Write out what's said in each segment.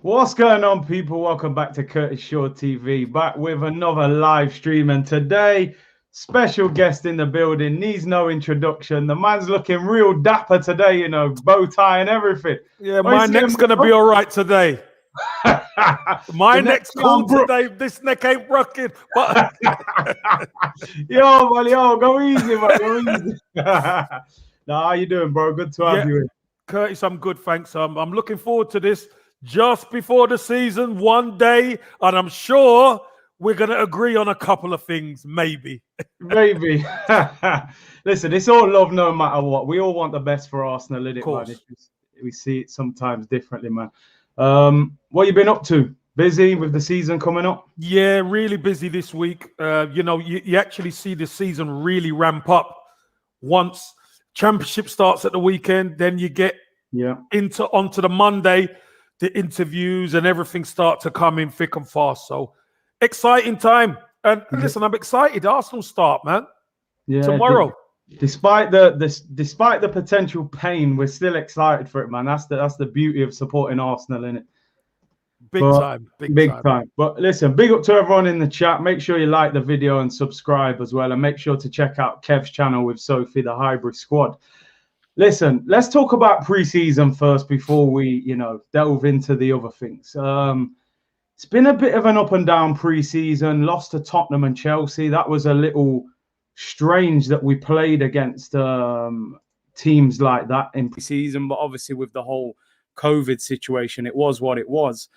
What's going on, people? Welcome back to Curtis Shaw TV, back with another live stream. And today, special guest in the building, needs no introduction. The man's looking real dapper today, bow tie and everything. Yeah, What my you saying, neck's going to be bro? all right today. The My next neck's cool one, bro. today. This neck ain't rocking. But Yo, man, go easy, man, go easy. Now, how you doing, bro? Good to have yeah, you in. Curtis, I'm good, thanks. I'm looking forward to this just before the season, one day, and I'm sure we're going to agree on a couple of things, maybe. Maybe. Listen, it's all love no matter what. We all want the best for Arsenal, Of innit, man? course. It's just, we see it sometimes differently, man. What you been up to? Busy with the season coming up? Yeah, really busy this week. You actually see the season really ramp up once championship starts at the weekend. Then you get Yeah. onto the Monday, the interviews and everything start to come in thick and fast. So exciting time. And listen, I'm excited. Arsenal start, man. Yeah. Tomorrow. Despite despite the potential pain, we're still excited for it, man. That's the beauty of supporting Arsenal, innit? Big But time. big time. But listen, big up to everyone in the chat. Make sure you like the video and subscribe as well. And make sure to check out Kev's channel with Sophie, the hybrid squad. Listen, let's talk about pre-season first before we, delve into the other things. It's been a bit of an up and down pre-season. Lost to Tottenham and Chelsea. That was a little strange that we played against teams like that in pre-season. But obviously, with the whole COVID situation, it was what it was.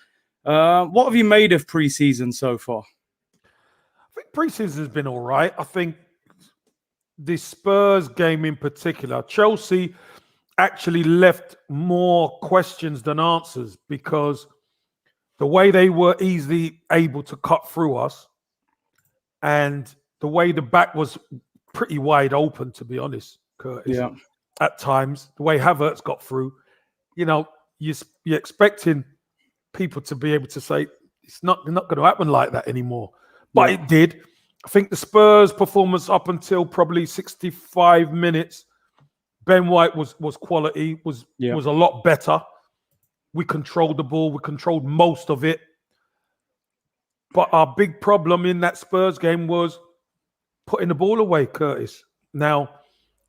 What have you made of pre-season so far? I think pre-season has been all right. I think the Spurs game in particular, Chelsea actually left more questions than answers because the way they were easily able to cut through us and the way the back was pretty wide open, to be honest, Curtis. Yeah. At times, the way Havertz got through, you're expecting people to be able to say it's not going to happen like that anymore. But it did. I think the Spurs performance up until probably 65 minutes, Ben White was quality, was a lot better. We controlled the ball. We controlled most of it. But our big problem in that Spurs game was putting the ball away, Curtis. Now,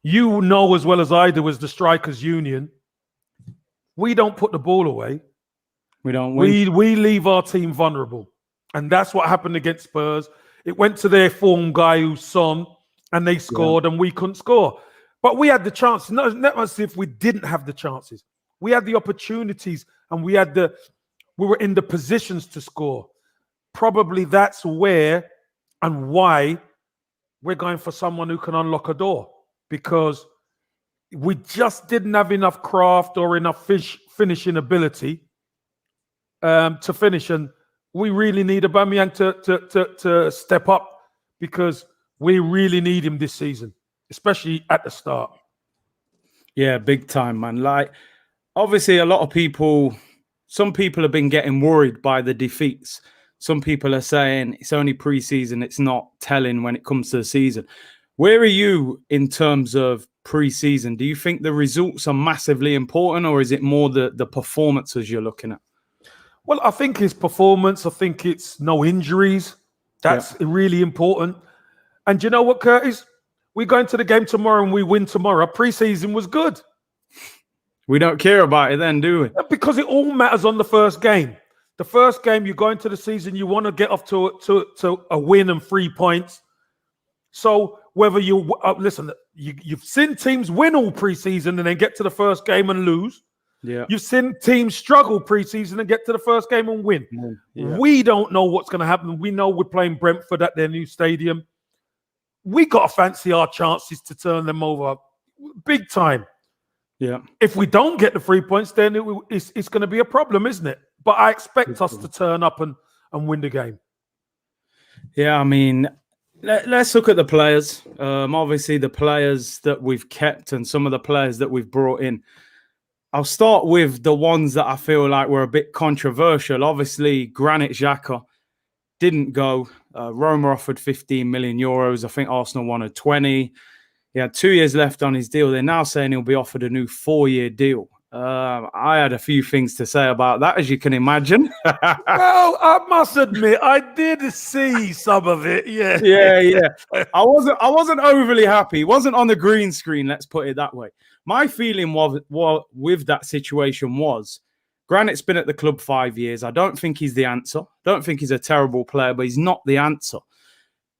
you know as well as I do as the strikers union, we don't put the ball away. We don't win. We leave our team vulnerable. And that's what happened against Spurs. It went to their form guy who's Son, and they scored, and we couldn't score. But we had the chance. Not as if we didn't have the chances. We had the opportunities, and we were in the positions to score. Probably that's where and why we're going for someone who can unlock a door, because we just didn't have enough craft or enough finishing ability to finish. And we really need Aubameyang to step up, because we really need him this season, especially at the start. Yeah, big time, man. Like, obviously, some people have been getting worried by the defeats. Some people are saying it's only pre-season, it's not telling when it comes to the season. Where are you in terms of pre-season? Do you think the results are massively important, or is it more the performances you're looking at? Well, I think it's performance. I think it's no injuries. That's really important. And you know what, Curtis? We go into the game tomorrow and we win tomorrow. Pre-season was good. We don't care about it then, do we? Because it all matters on the first game. The first game, you go into the season, you want to get off to a win and 3 points. So whether you've seen teams win all pre-season and then get to the first game and lose. Yeah. You've seen teams struggle pre-season and get to the first game and win. Yeah. We don't know what's going to happen. We know we're playing Brentford at their new stadium. We got to fancy our chances to turn them over big time. Yeah. If we don't get the 3 points, then it's going to be a problem, isn't it? But I expect us to turn up and win the game. Yeah, I mean, let's look at the players. Obviously, the players that we've kept and some of the players that we've brought in. I'll start with the ones that I feel like were a bit controversial. Obviously, Granit Xhaka didn't go. Roma offered 15 million euros. I think Arsenal wanted 20. He had 2 years left on his deal. They're now saying he'll be offered a new 4-year deal. I had a few things to say about that, as you can imagine. Well, I must admit, I did see some of it. Yeah, yeah. I wasn't overly happy. It wasn't on the green screen. Let's put it that way. My feeling was with that situation was, Granit's been at the club 5 years. I don't think he's the answer. Don't think he's a terrible player, but he's not the answer.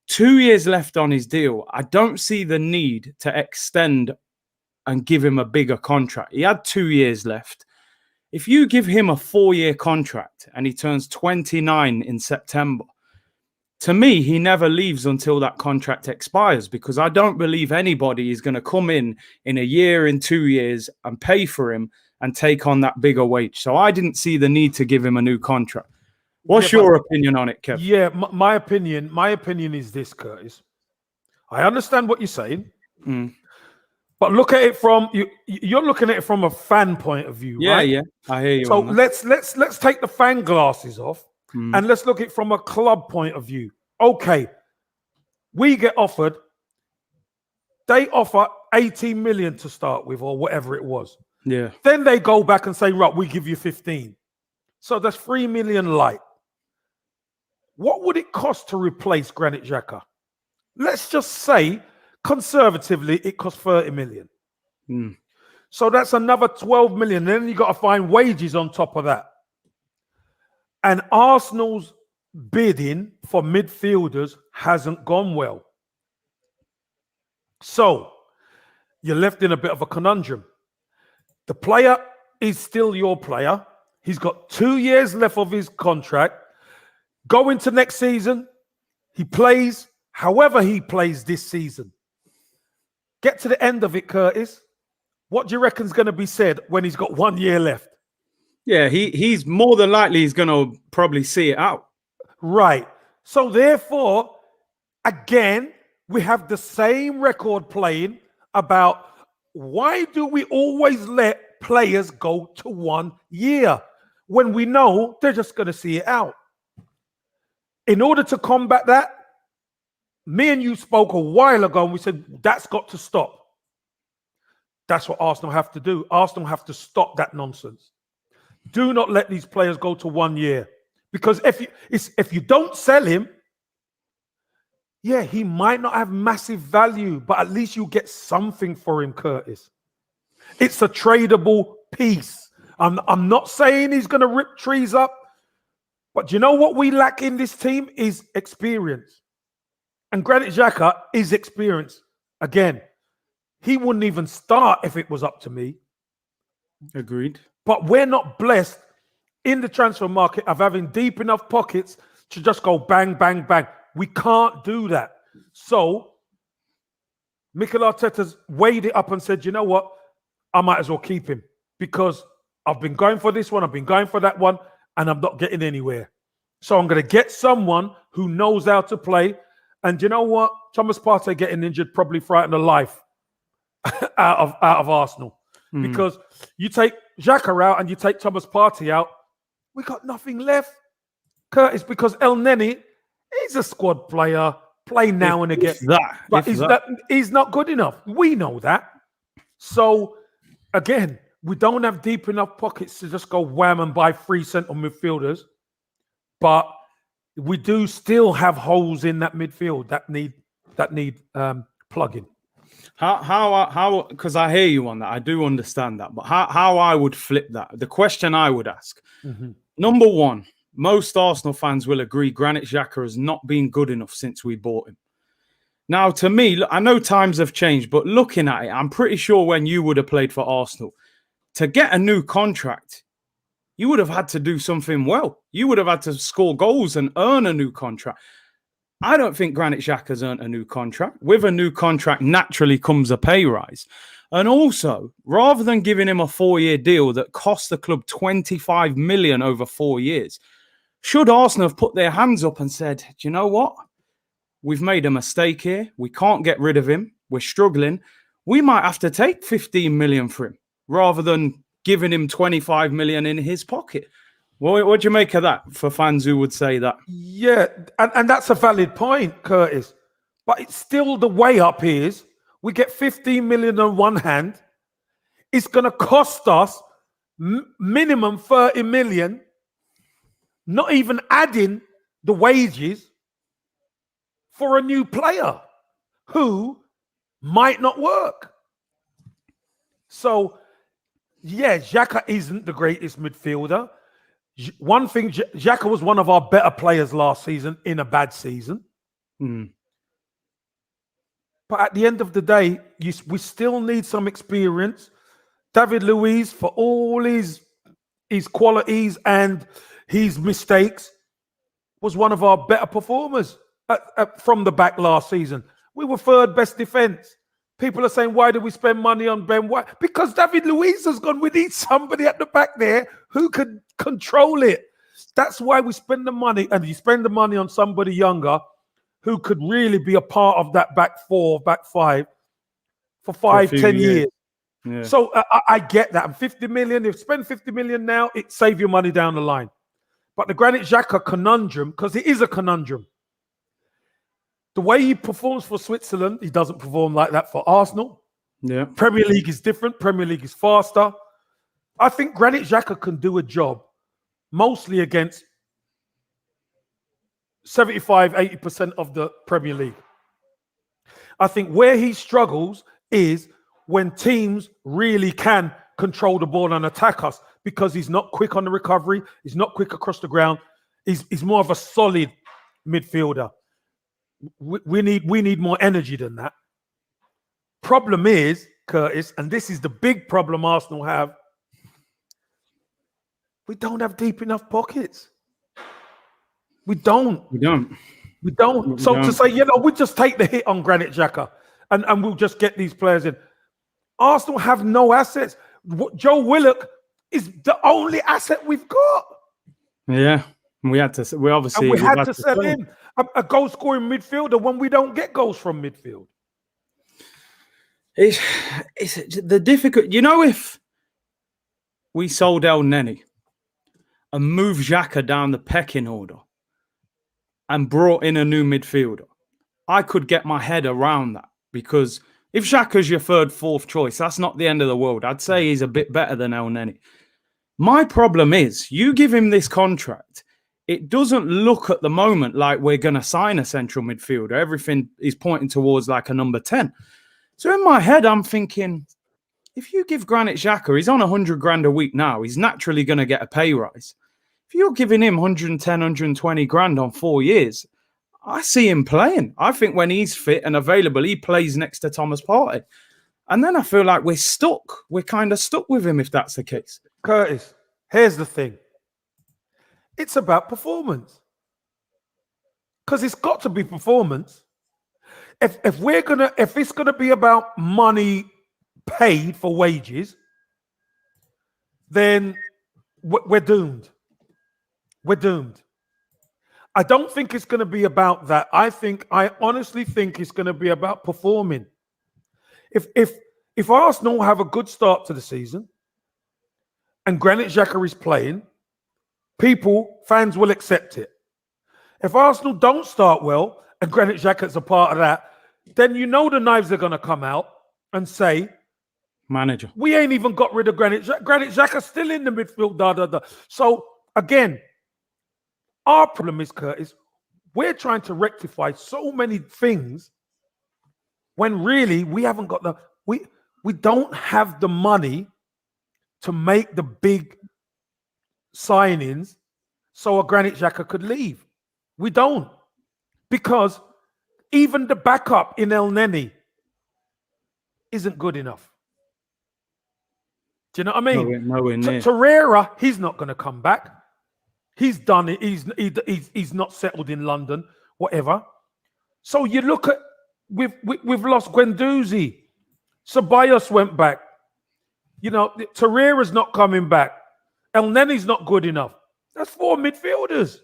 2 years left on his deal. I don't see the need to extend and give him a bigger contract. He had 2 years left. If you give him a 4-year contract and he turns 29 in September, to me, he never leaves until that contract expires, because I don't believe anybody is going to come in a year, in 2 years, and pay for him and take on that bigger wage. So I didn't see the need to give him a new contract. What's your opinion on it, Kev? Yeah, my opinion is this, Curtis. I understand what you're saying. But look at it from you're looking at it from a fan point of view, right? Yeah, I hear you. So let's take the fan glasses off and let's look at it from a club point of view. Okay, we get offered. They offer 18 million to start with, or whatever it was. Yeah. Then they go back and say, right, we give you 15. So that's 3 million light. What would it cost to replace Granit Xhaka? Let's just say, conservatively, it costs 30 million. So that's another 12 million. Then you got to find wages on top of that. And Arsenal's bidding for midfielders hasn't gone well. So you're left in a bit of a conundrum. The player is still your player. He's got 2 years left of his contract. Go into next season, he plays however he plays this season. Get to the end of it, Curtis. What do you reckon is going to be said when he's got 1 year left? Yeah, he's more than likely he's going to probably see it out. Right. So therefore, again, we have the same record playing about why do we always let players go to 1 year when we know they're just going to see it out? In order to combat that, me and you spoke a while ago and we said that's got to stop. That's what Arsenal have to do. Arsenal have to stop that nonsense. Do not let these players go to 1 year, because if you don't sell him, yeah, he might not have massive value, but at least you get something for him, Curtis. It's a tradable piece. I'm not saying he's going to rip trees up, but you know what we lack in this team is experience. And Granit Xhaka is experience. Again, he wouldn't even start if it was up to me. Agreed. But we're not blessed in the transfer market of having deep enough pockets to just go bang, bang, bang. We can't do that. So Mikel Arteta's weighed it up and said, you know what? I might as well keep him, because I've been going for this one, I've been going for that one, and I'm not getting anywhere. So I'm going to get someone who knows how to play. And you know what? Thomas Partey getting injured probably frightened the life out of Arsenal. Because you take Xhaka out and you take Thomas Partey out, we got nothing left, Curtis, because El Neni, he's a squad player, play now and again. But he's not good enough. We know that. So, again, we don't have deep enough pockets to just go wham and buy 3 central midfielders. But we do still have holes in that midfield that need plugging. How? Because I hear you on that. I do understand that. But how I would flip that, the question I would ask, number one, most Arsenal fans will agree Granit Xhaka has not been good enough since we bought him. Now, to me, I know times have changed, but looking at it, I'm pretty sure when you would have played for Arsenal, to get a new contract, you would have had to do something well. You would have had to score goals and earn a new contract. I don't think Granit Xhaka's earned a new contract. With a new contract, naturally comes a pay rise. And also, rather than giving him a 4-year deal that cost the club 25 million over 4 years, should Arsenal have put their hands up and said, do you know what? We've made a mistake here. We can't get rid of him. We're struggling. We might have to take 15 million for him rather than giving him 25 million in his pocket. What do you make of that for fans who would say that? Yeah, and that's a valid point, Curtis. But it's still the way up is we get 15 million on one hand. It's going to cost us minimum 30 million, not even adding the wages for a new player who might not work. So, yeah, Xhaka isn't the greatest midfielder. One thing, Xhaka was one of our better players last season in a bad season. But at the end of the day, we still need some experience. David Luiz, for all his qualities and his mistakes, was one of our better performers from the back last season. We were third best defense. People are saying, why do we spend money on Ben White? Because David Luiz has gone. We need somebody at the back there who can control it. That's why we spend the money, and you spend the money on somebody younger who could really be a part of that back four, back five for 5-10 years. Yeah. So I get that. And 50 million, if you spend 50 million now, it save your money down the line. But the Granit Xhaka conundrum, because it is a conundrum. The way he performs for Switzerland, he doesn't perform like that for Arsenal. Yeah. Premier League is different. Premier League is faster. I think Granit Xhaka can do a job mostly against 75-80% of the Premier League. I think where he struggles is when teams really can control the ball and attack us, because he's not quick on the recovery. He's not quick across the ground. He's more of a solid midfielder. We need more energy than that. Problem is, Curtis, and this is the big problem Arsenal have, we don't have deep enough pockets. We don't. So to say, we just take the hit on Granit Xhaka and we'll just get these players in. Arsenal have no assets. Joe Willock is the only asset we've got. Yeah. We had to sell him a goal scoring midfielder when we don't get goals from midfield. It's the difficult. If we sold El Neni and moved Xhaka down the pecking order and brought in a new midfielder, I could get my head around that, because if Xhaka's your third, fourth choice, that's not the end of the world. I'd say he's a bit better than El Neni. My problem is, you give him this contract, it doesn't look at the moment like we're going to sign a central midfielder. Everything is pointing towards like a number 10. So in my head, I'm thinking, if you give Granit Xhaka, he's on 100 grand a week now. He's naturally going to get a pay rise. If you're giving him 110, 120 grand on 4 years, I see him playing. I think when he's fit and available, he plays next to Thomas Partey. And then I feel like we're stuck. We're kind of stuck with him if that's the case. Curtis, here's the thing. It's about performance. Because it's got to be performance. If it's gonna be about money paid for wages, then we're doomed. We're doomed. I don't think it's going to be about that. I honestly think it's going to be about performing. If Arsenal have a good start to the season and Granit Xhaka is playing, fans will accept it. If Arsenal don't start well and Granit Xhaka is a part of that, then the knives are going to come out and say, manager, we ain't even got rid of Granit Xhaka. Granit Xhaka's still in the midfield. So again, our problem is, Curtis, we're trying to rectify so many things when really we haven't got we don't have the money to make the big signings so a Granit Xhaka could leave. We don't. Because even the backup in El Neni isn't good enough. Do you know what I mean? Nowhere near. Torreira, he's not going to come back. He's done it. He's not settled in London, whatever. So you look at, we've lost Guendouzi. Ceballos went back. Torreira's not coming back. El Neni's not good enough. That's 4 midfielders.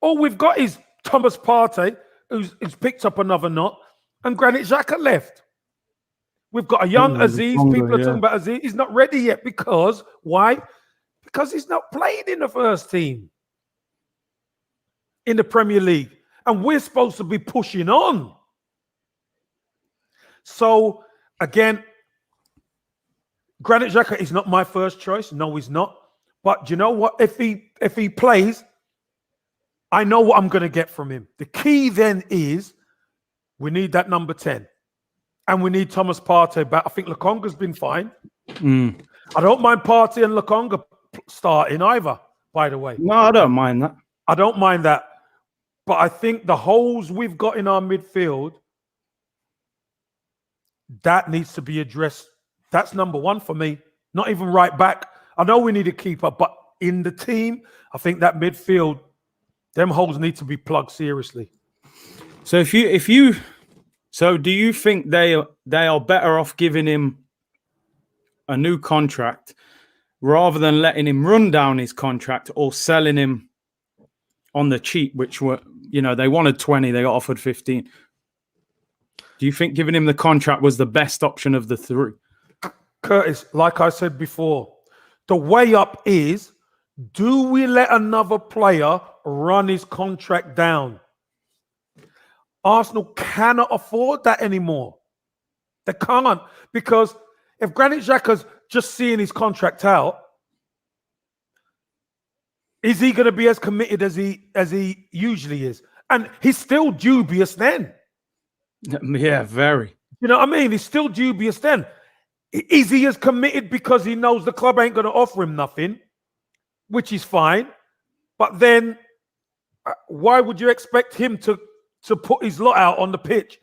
All we've got is Thomas Partey, who's picked up another knot, and Granit Xhaka left. We've got a young Aziz. People are talking about Aziz. He's not ready yet because, why? Because he's not playing in the first team in the Premier League. And we're supposed to be pushing on. So, again, Granit Xhaka is not my first choice. No, he's not. But you know what? If he plays, I know what I'm going to get from him. The key then is we need that number 10. And we need Thomas Partey back. I think Lokonga's been fine. I don't mind Partey and Lokonga starting either, by the way. No, I don't mind that. I don't mind that. But I think the holes we've got in our midfield, that needs to be addressed. That's number one for me. Not even right back. I know we need a keeper, but in the team, I think that midfield, them holes need to be plugged seriously. So so do you think they are better off giving him a new contract rather than letting him run down his contract or selling him on the cheap, which were, they wanted 20, they got offered 15. Do you think giving him the contract was the best option of the three? Curtis, like I said before, the way up is, do we let another player run his contract down? Arsenal cannot afford that anymore. They can't, because if Granit Xhaka's just seeing his contract out, is he going to be as committed as he usually is? And he's still dubious then. Yeah, very. You know what I mean? He's still dubious then. Is he as committed because he knows the club ain't going to offer him nothing, which is fine. But then why would you expect him to put his lot out on the pitch?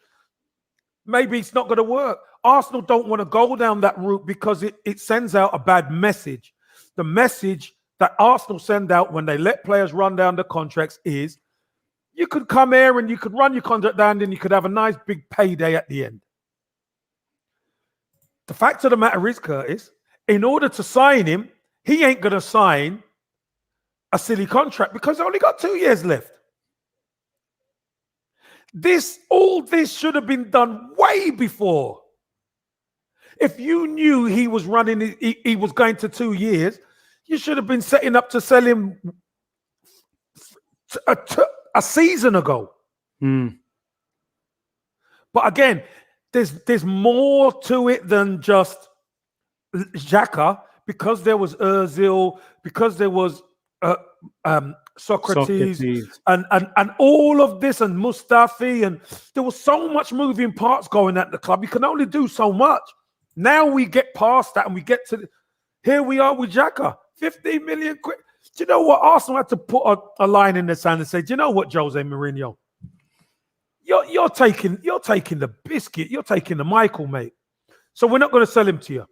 Maybe it's not going to work. Arsenal don't want to go down that route because it sends out a bad message. The message that Arsenal send out when they let players run down the contracts is, you could come here and you could run your contract down and you could have a nice big payday at the end. The fact of the matter is, Curtis, in order to sign him, he ain't going to sign a silly contract because he's only got 2 years left. All this should have been done way before. If you knew he was he was going to 2 years, you should have been setting up to sell him a season ago. But again, there's more to it than just Xhaka, because there was Ozil, because there was Socrates. And all of this, and Mustafi, and there was so much moving parts going at the club. You can only do so much. Now we get past that and we get to here we are with Xhaka, 15 million quid. Do you know what? Arsenal had to put a line in the sand and say, do you know what, Jose Mourinho? You're taking the biscuit. You're taking the Michael, mate. So we're not going to sell him to you.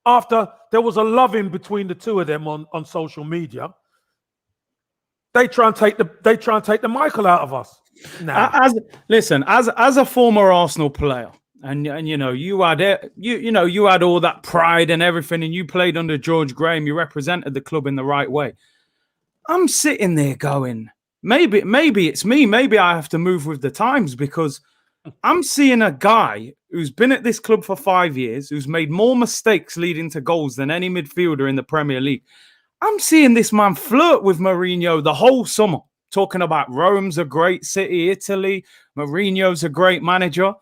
After there was a loving between the two of them on social media, they try and take the Michael out of us. Nah. As a former Arsenal player, and you had it, you had all that pride and everything, and you played under George Graham. You represented the club in the right way. I'm sitting there going, maybe it's me. Maybe I have to move with the times, because I'm seeing a guy who's been at this club for 5 years, who's made more mistakes leading to goals than any midfielder in the Premier League. I'm seeing this man flirt with Mourinho the whole summer, talking about Rome's a great city, Italy, Mourinho's a great manager.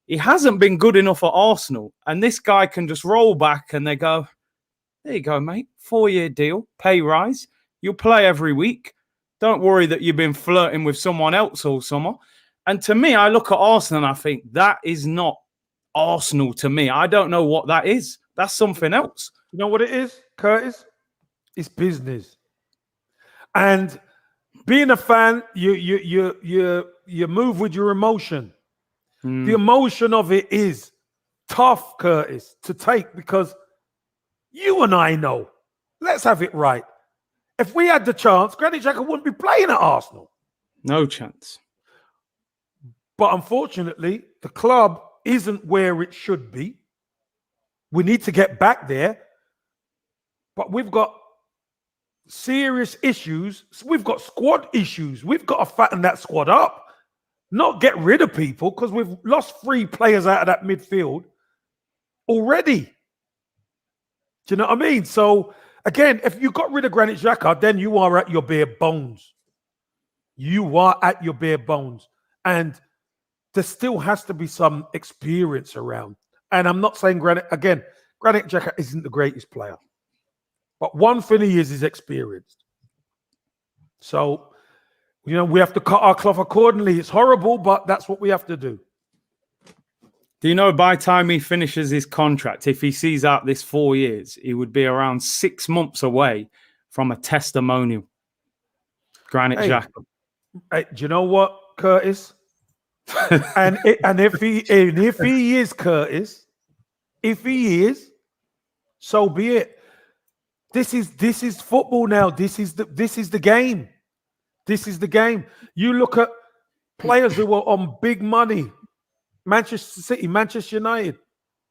He hasn't been good enough at Arsenal. And this guy can just roll back and they go, there you go, mate, 4-year deal, pay rise. You'll play every week. Don't worry that you've been flirting with someone else all summer. And to me, I look at Arsenal and I think that is not Arsenal to me. I don't know what that is. That's something else. You know what it is, Curtis? It's business. And being a fan, you move with your emotion. The emotion of it is tough, Curtis, to take, because you and I know. Let's have it right. If we had the chance, Granit Xhaka wouldn't be playing at Arsenal. No chance. But unfortunately, the club isn't where it should be. We need to get back there. But we've got serious issues. We've got squad issues. We've got to fatten that squad up. Not get rid of people, because we've lost 3 players out of that midfield already. Do you know what I mean? So, again, if you got rid of Granit Xhaka, then you are at your bare bones. You are at your bare bones. And there still has to be some experience around. And I'm not saying Granit, again, Granit Xhaka isn't the greatest player. But one thing he is experienced. So, we have to cut our cloth accordingly. It's horrible, but that's what we have to do. Do you know by the time he finishes his contract, if he sees out this 4 years, he would be around 6 months away from a testimonial? Granit Xhaka. Hey, do you know what, Curtis? and if he is, Curtis, if he is, so be it. This is football now. This is the game. This is the game. You look at players who were on big money. Manchester City, Manchester United,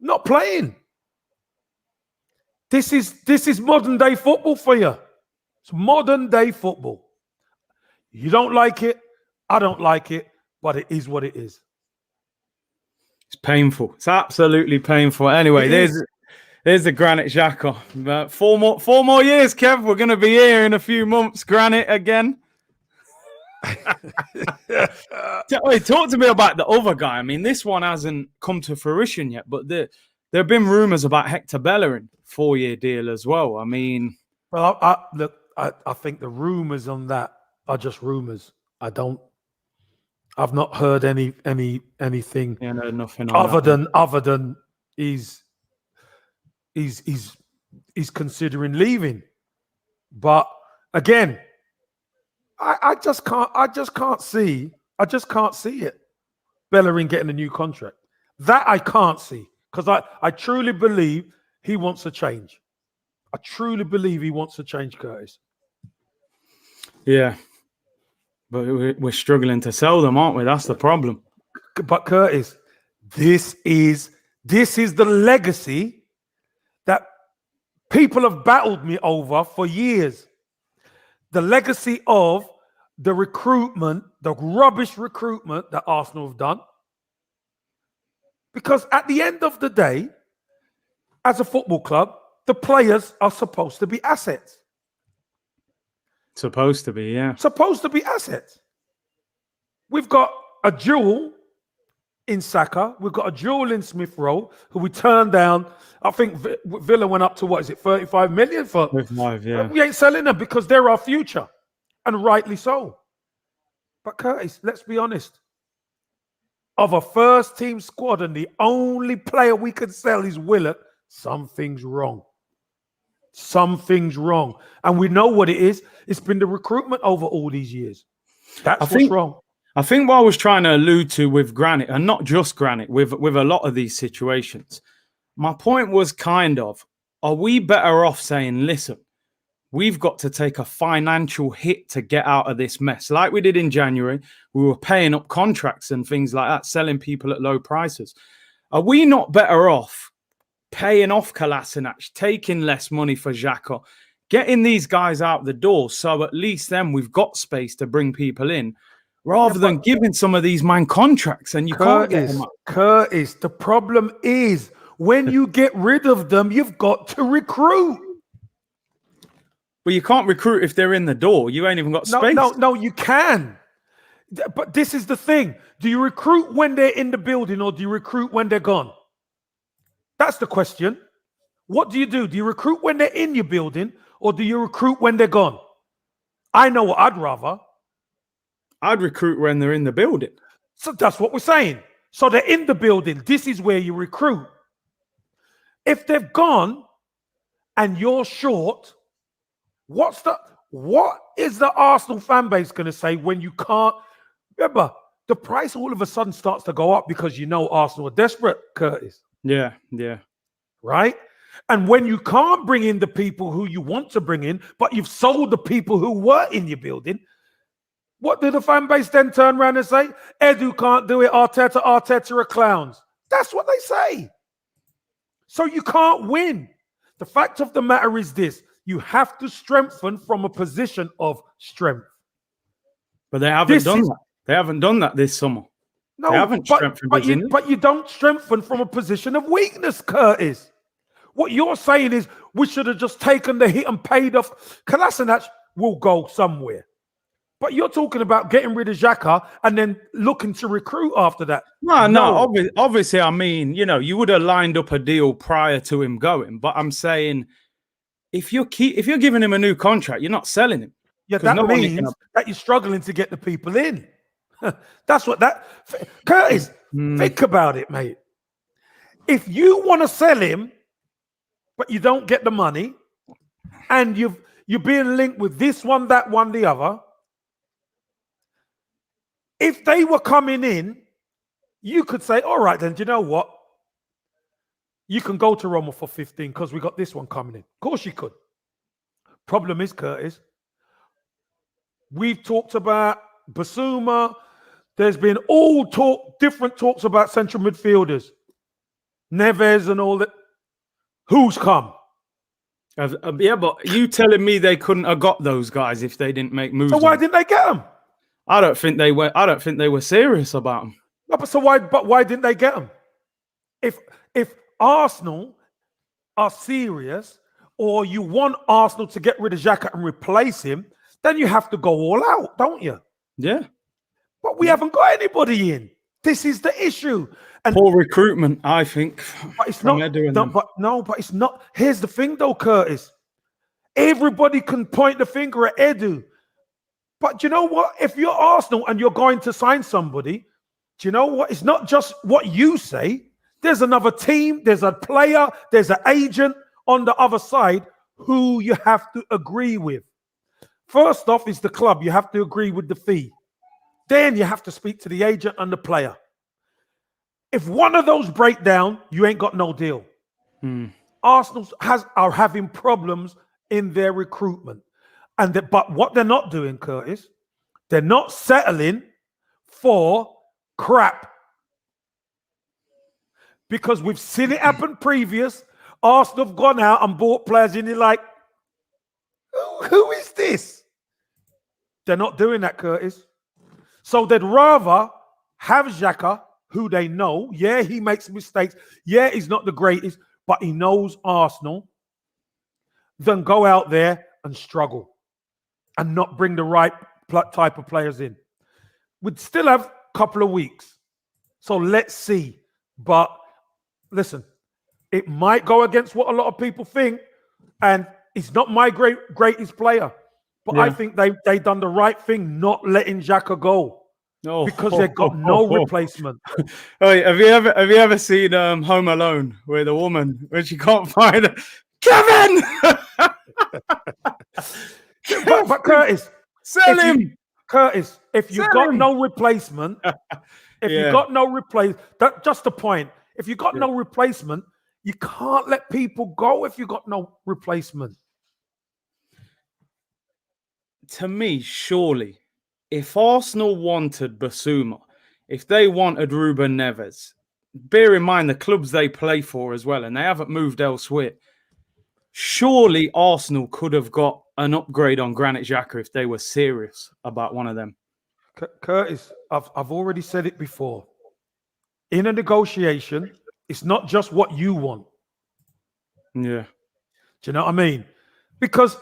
not playing. This is modern day football for you. It's modern day football. You don't like it, I don't like it, but it is what it is. It's painful. It's absolutely painful. Anyway, there's the Granit Xhaka. 4 more years, Kev. We're going to be here in a few months. Granit again. Wait, talk to me about the other guy. I mean, this one hasn't come to fruition yet, but there have been rumors about Hector Bellerin, 4-year deal as well. I mean, well, I think the rumors on that are just rumors. I've not heard anything. Yeah, no, nothing other than he's considering leaving. But again, I just can't see it. Bellerin getting a new contract. That I can't see, because I truly believe he wants a change. I truly believe he wants to change, Curtis. Yeah. But we're struggling to sell them, aren't we? That's the problem. But Curtis, this is the legacy that people have battled me over for years. The legacy of the recruitment, the rubbish recruitment that Arsenal have done. Because at the end of the day, as a football club, the players are supposed to be assets. Supposed to be, yeah. Supposed to be assets. We've got a jewel in Saka. We've got a jewel in Smith Rowe, who we turned down. I think Villa went up to, 35 million for? 35, yeah. We ain't selling them because they're our future. And rightly so. But Curtis, let's be honest. Of a first team squad and the only player we can sell is Willock, something's wrong. Something's wrong. And we know what it is. It's been the recruitment over all these years. That's what's wrong. I think what I was trying to allude to with Granit, and not just Granit, with a lot of these situations, my point was are we better off saying, listen, we've got to take a financial hit to get out of this mess. Like we did in January, we were paying up contracts and things like that, selling people at low prices. Are we not better off paying off Kolasinac, taking less money for Xhaka, getting these guys out the door, so at least then we've got space to bring people in, rather than giving some of these man contracts and you can't get them up. Curtis, the problem is when you get rid of them, you've got to recruit. But you can't recruit if they're in the door. You ain't even got space. No, you can. But this is the thing. Do you recruit when they're in the building or do you recruit when they're gone? That's the question. What do? Do you recruit when they're in your building or do you recruit when they're gone? I know what I'd rather. I'd recruit when they're in the building. So that's what we're saying. So they're in the building. This is where you recruit. If they've gone and you're short, what is the Arsenal fan base going to say when you can't? Remember, the price all of a sudden starts to go up because Arsenal are desperate, Curtis. Yeah. Right? And when you can't bring in the people who you want to bring in, but you've sold the people who were in your building, what do the fan base then turn around and say? Edu can't do it, Arteta are clowns. That's what they say. So you can't win. The fact of the matter is this. You have to strengthen from a position of strength. But they haven't done that. They haven't done that this summer. No, they haven't strengthened. But you don't strengthen from a position of weakness, Curtis. What you're saying is we should have just taken the hit and paid off. Kolasinac will go somewhere. But you're talking about getting rid of Xhaka and then looking to recruit after that. No. Obviously, I mean, you would have lined up a deal prior to him going. But I'm saying, if you're giving him a new contract, you're not selling him. Yeah, that means that you're struggling to get the people in. That's what that... Curtis, think about it, mate. If you want to sell him, but you don't get the money, and you're being linked with this one, that one, the other, if they were coming in, you could say, all right, then, do you know what? You can go to Roma for 15 because we got this one coming in. Of course you could. Problem is, Curtis, we've talked about Basuma. There's been different talks about central midfielders. Neves and all that. Who's come? Yeah, but you telling me they couldn't have got those guys if they didn't make moves? So why didn't they get them? I don't think they were serious about them. No, but why didn't they get them? If Arsenal are serious, or you want Arsenal to get rid of Xhaka and replace him, then you have to go all out, don't you? Yeah. But we haven't got anybody in. This is the issue. And poor recruitment, I think. But it's not. But it's not. Here's the thing, though, Curtis. Everybody can point the finger at Edu. But you know what? If you're Arsenal and you're going to sign somebody, do you know what? It's not just what you say. There's another team, there's a player, there's an agent on the other side who you have to agree with. First off is the club. You have to agree with the fee. Then you have to speak to the agent and the player. If one of those break down, you ain't got no deal. Arsenal are having problems in their recruitment. But what they're not doing, Curtis, they're not settling for crap. Because we've seen it happen previous. Arsenal have gone out and bought players and you're like, who is this? They're not doing that, Curtis. So they'd rather have Xhaka, who they know, yeah, he makes mistakes, yeah, he's not the greatest, but he knows Arsenal, than go out there and struggle and not bring the right type of players in. We'd still have a couple of weeks. So let's see. But listen, it might go against what a lot of people think, and he's not my greatest player. But I think they done the right thing not letting Xhaka go. Because they've got no replacement. Hey, have you ever seen Home Alone with a woman when she can't find a Kevin? but Curtis, sell him. Curtis, if you've got no replacement, that's just the point. If you've got no replacement, you can't let people go if you've got no replacement. To me, surely, if Arsenal wanted Basuma, if they wanted Ruben Neves, bear in mind the clubs they play for as well, and they haven't moved elsewhere, surely Arsenal could have got an upgrade on Granit Xhaka if they were serious about one of them. Curtis, I've already said it before. In a negotiation, it's not just what you want. Yeah. Do you know what I mean? Because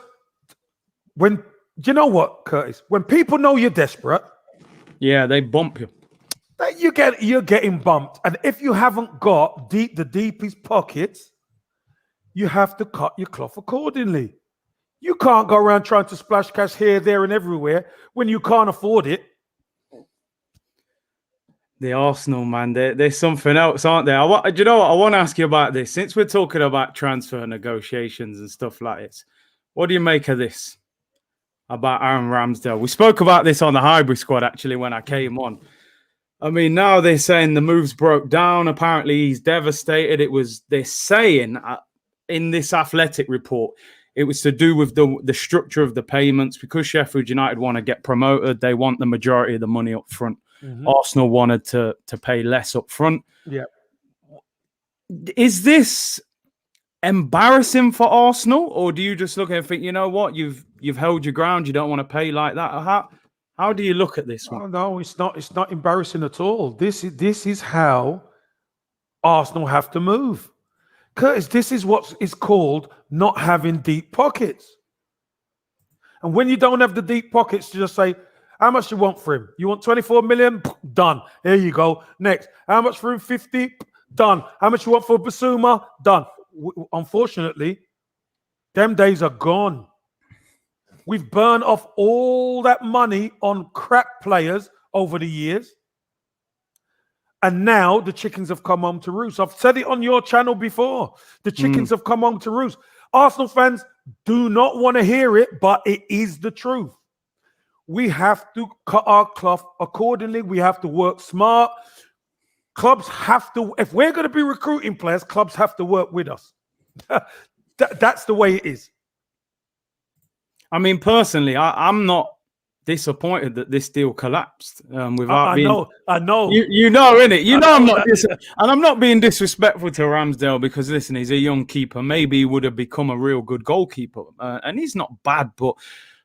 do you know what, Curtis? When people know you're desperate, yeah, they bump you. You're getting bumped, and if you haven't got the deepest pockets, you have to cut your cloth accordingly. You can't go around trying to splash cash here, there, and everywhere when you can't afford it. The Arsenal, man, there's something else, aren't there? Do you know what? I want to ask you about this. Since we're talking about transfer negotiations and stuff like this, what do you make of this about Aaron Ramsdale? We spoke about this on the hybrid squad, actually, when I came on. I mean, now they're saying the moves broke down. Apparently, he's devastated. They're saying in this Athletic report, it was to do with the structure of the payments. Because Sheffield United want to get promoted, they want the majority of the money up front. Mm-hmm. Arsenal wanted to pay less up front. Yeah. Is this embarrassing for Arsenal, or do you just look and think, you know what, you've held your ground, you don't want to pay like that? How do you look at this one? No, it's not embarrassing at all. This is how Arsenal have to move. Curtis, this is what is called not having deep pockets. And when you don't have the deep pockets, to just say, How much you want for him? You want 24 million? Done. Here you go. Next. How much for him? 50? Done. How much you want for Basuma? Done. Unfortunately, them days are gone. We've burned off all that money on crap players over the years. And now the chickens have come home to roost. I've said it on your channel before. The chickens have come home to roost. Arsenal fans do not want to hear it, but it is the truth. We have to cut our cloth accordingly. We have to work smart. Clubs have to, if we're going to be recruiting players, clubs have to work with us. That's the way it is. I mean, personally, I'm not disappointed that this deal collapsed. Without I know. You know, innit? You know, I'm not, and I'm not being disrespectful to Ramsdale because listen, he's a young keeper. Maybe he would have become a real good goalkeeper, and he's not bad. But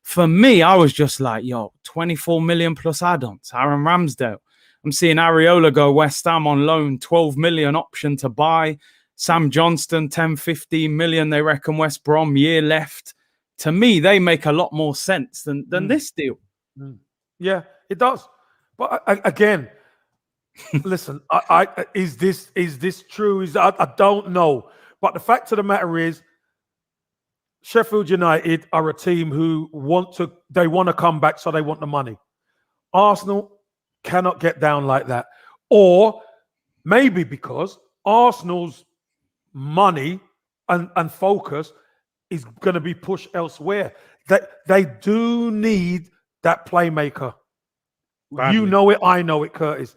for me, I was just like, yo, 24 million plus add-ons. Aaron Ramsdale. I'm seeing Areola go West Ham on loan, 12 million option to buy. Sam Johnston, 10, 15 million. They reckon West Brom, year left. To me, they make a lot more sense than this deal. Yeah, it does. But again, listen, is this true? I don't know. But the fact of the matter is, Sheffield United are a team who want to come back, so they want the money. Arsenal cannot get down like that. Or maybe because Arsenal's money and focus is going to be pushed elsewhere. They do need that playmaker. Badly. You know it, I know it, Curtis.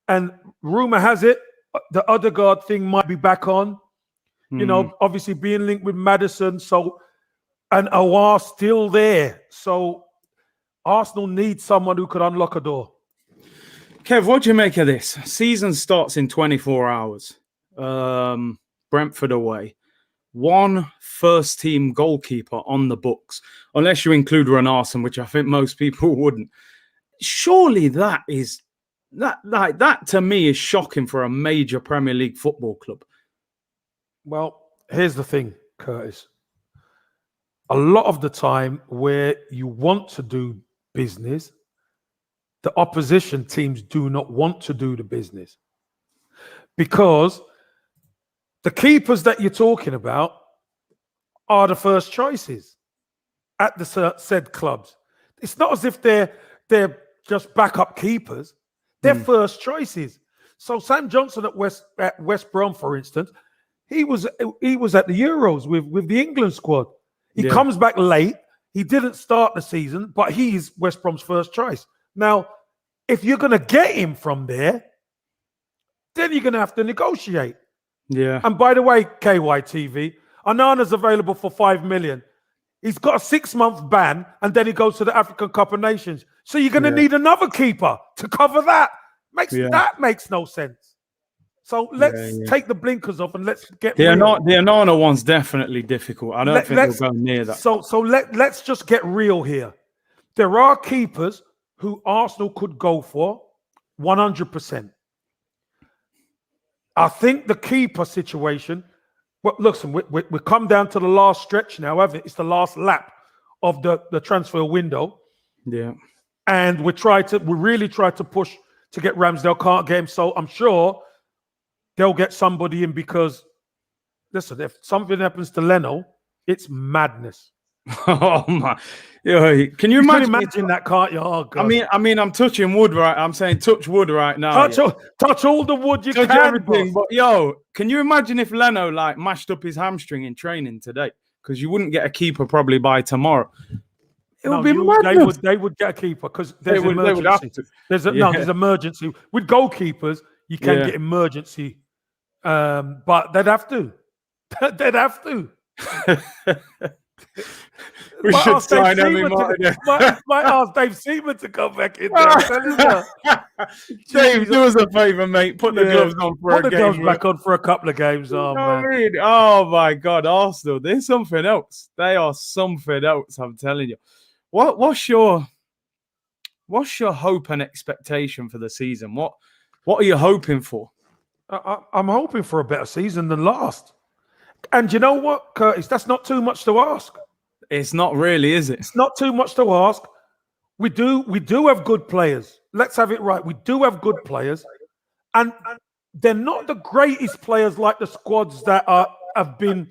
And rumor has it, the Odegaard thing might be back on. You know, obviously being linked with Maddison. So, and Aouar still there. So Arsenal needs someone who could unlock a door. Kev, what do you make of this? Season starts in 24 hours. Brentford away. One first-team goalkeeper on the books, unless you include Renarson, which I think most people wouldn't. Surely that to me is shocking for a major Premier League football club. Well, here's the thing, Curtis. A lot of the time where you want to do business, the opposition teams do not want to do the business. Because the keepers that you're talking about are the first choices at the said clubs. It's not as if they're just backup keepers. They're first choices. So Sam Johnson at West Brom, for instance, he was at the Euros with the England squad. He comes back late. He didn't start the season, but he's West Brom's first choice. Now, if you're going to get him from there, then you're going to have to negotiate. Yeah. And by the way, KYTV, Onana's available for 5 million. He's got a 6-month ban, and then he goes to the African Cup of Nations. So you're going to need another keeper to cover that. That makes no sense. So let's take the blinkers off and let's get the Onana one's definitely difficult. I don't think they'll go near that. So let's just get real here. There are keepers who Arsenal could go for 100%. I think the keeper situation, well, listen, we come down to the last stretch now, haven't it? It's the last lap of the transfer window. Yeah. And we really try to push to get Ramsdale, can't get him. So I'm sure they'll get somebody in because, listen, if something happens to Leno, it's madness. Oh my! Can you imagine that? Can't you? Oh, God. I mean, I'm touching wood right. I'm saying touch wood right now. Touch all the wood you touch can. Everything, but can you imagine if Leno mashed up his hamstring in training today? Because you wouldn't get a keeper probably by tomorrow. It would be madness. They would get a keeper because there's emergency. There's emergency with goalkeepers. You can get emergency, but they'd have to. They'd have to. We should sign Emi Martinez. Might ask Dave Seaman to come back in there. Dave, do us a favour, mate. Put the gloves on for a game. Put the gloves back on for a couple of games. Oh, man. I mean? Oh, my God. Arsenal, they're something else. They are something else, I'm telling you. What's your hope and expectation for the season? What are you hoping for? I'm hoping for a better season than last. And you know what, Curtis? That's not too much to ask. It's not really, is it? It's not too much to ask. We do have good players. Let's have it right. We do have good players, and they're not the greatest players like the squads that have been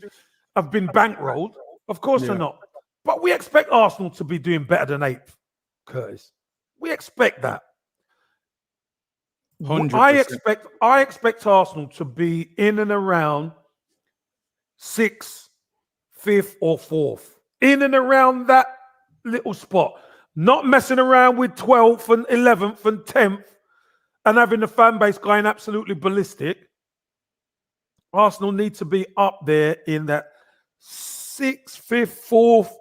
bankrolled. Of course they're not. But we expect Arsenal to be doing better than 8th, Curtis. We expect that. 100%. I expect Arsenal to be in and around 6th, 5th, or 4th. In and around that little spot. Not messing around with 12th and 11th and 10th and having the fan base going absolutely ballistic. Arsenal need to be up there in that 6th, 5th, 4th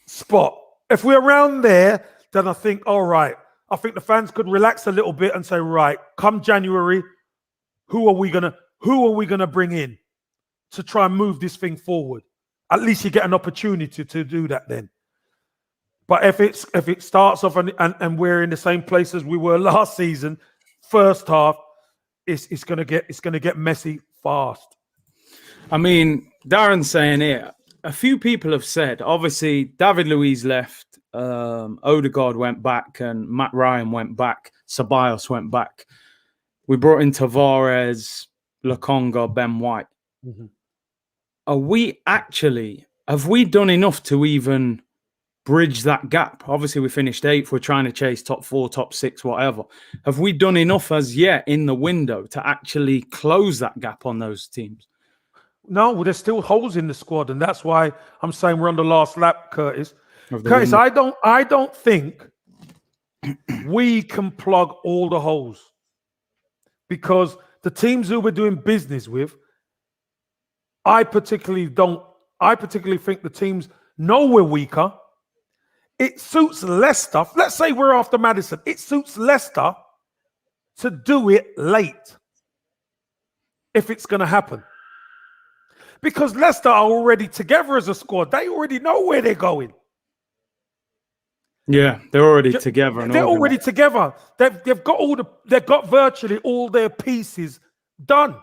spot. If we're around there, then I think, all right, I think the fans could relax a little bit and say, right, come January, who are we gonna bring in to try and move this thing forward? At least you get an opportunity to do that then. But if it starts off and we're in the same place as we were last season, first half, it's gonna get messy fast. I mean, Darren's saying here, a few people have said, obviously, David Luiz left, Odegaard went back, and Matt Ryan went back, Ceballos went back. We brought in Tavares, Lokonga, Ben White. Mm-hmm. Have we done enough to even bridge that gap? Obviously, we finished 8th. We're trying to chase top 4, top 6, whatever. Have we done enough as yet in the window to actually close that gap on those teams? No, there's still holes in the squad, and that's why I'm saying we're on the last lap, Curtis. Curtis, I don't think we can plug all the holes because the teams who we're doing business with, I particularly think the teams know we're weaker. It suits Leicester. Let's say we're after Maddison. It suits Leicester to do it late if it's going to happen. Because Leicester are already together as a squad. They already know where they're going. Yeah, they're already together. They're already together. They've got virtually all their pieces done.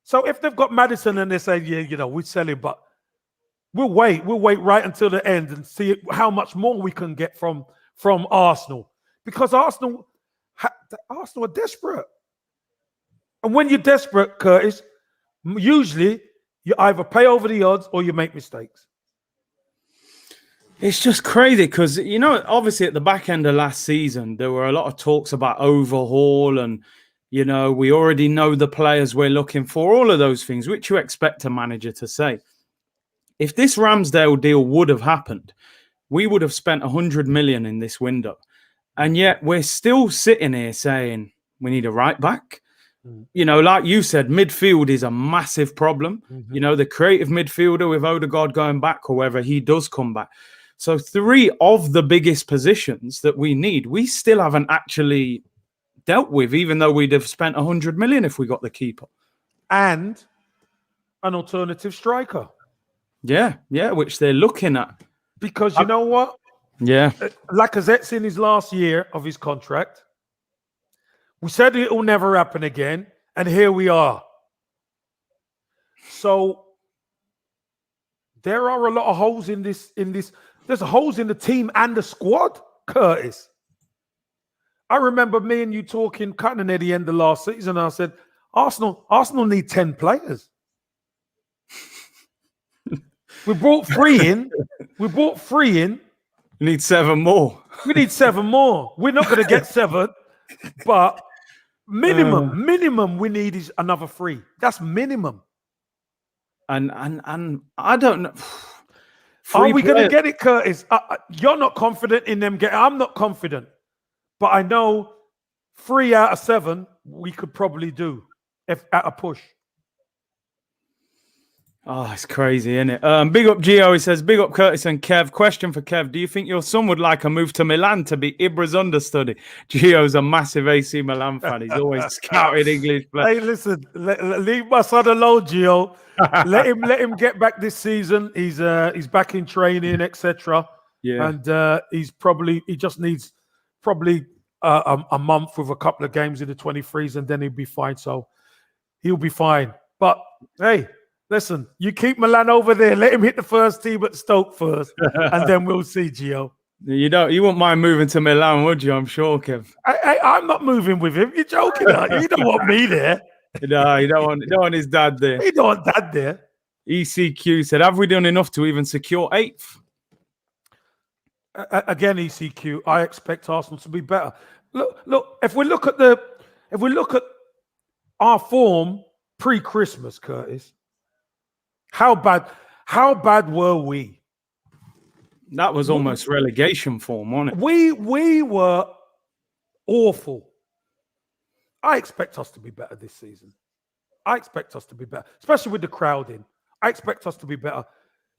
So if they've got Maddison and they say, yeah, we're selling, but we'll wait right until the end and see how much more we can get from Arsenal. Because Arsenal are desperate. And when you're desperate, Curtis, usually you either pay over the odds or you make mistakes. It's just crazy because, obviously at the back end of last season, there were a lot of talks about overhaul and, we already know the players we're looking for, all of those things, which you expect a manager to say. If this Ramsdale deal would have happened, we would have spent 100 million in this window. And yet we're still sitting here saying we need a right back. Like you said, midfield is a massive problem. Mm-hmm. The creative midfielder with Odegaard going back or whether he does come back. So 3 of the biggest positions that we need, we still haven't actually dealt with, even though we'd have spent 100 million if we got the keeper. And an alternative striker. Yeah, which they're looking at. Because you know what? Yeah. Lacazette's in his last year of his contract. We said it will never happen again, and here we are. So there are a lot of holes in this. There's holes in the team and the squad, Curtis. I remember me and you talking kind of near the end of last season. I said, Arsenal need 10 players. We brought 3 in. We need 7 more. We need 7 more. We're not going to get 7, but minimum we need is another 3. That's minimum. And I don't know. Are we going to get it, Curtis? You're not confident in them getting. I'm not confident, but I know 3 out of 7 we could probably do if at a push. Oh, it's crazy, isn't it? Big up Gio. He says, big up Curtis and Kev. Question for Kev. Do you think your son would like a move to Milan to be Ibra's understudy? Gio's a massive AC Milan fan. He's always scouted English players. Hey, listen, leave my son alone, Gio. let him get back this season. He's back in training, etc. Yeah. And he just needs a month with a couple of games in the 23s, and then he'll be fine. So he'll be fine. But hey, listen, you keep Milan over there. Let him hit the first team at Stoke first, and then we'll see, Gio. You wouldn't mind moving to Milan, would you? I'm sure, Kev. I'm not moving with him. You're joking, aren't you? You don't want me there. No, you don't want his dad there. You don't want dad there. ECQ said, have we done enough to even secure 8th? Again, ECQ, I expect Arsenal to be better. Look. If we look at our form pre-Christmas, Curtis, how bad were we? That was almost relegation form, wasn't it? We were awful. I expect us to be better this season. I expect us to be better, especially with the crowd in. I expect us to be better.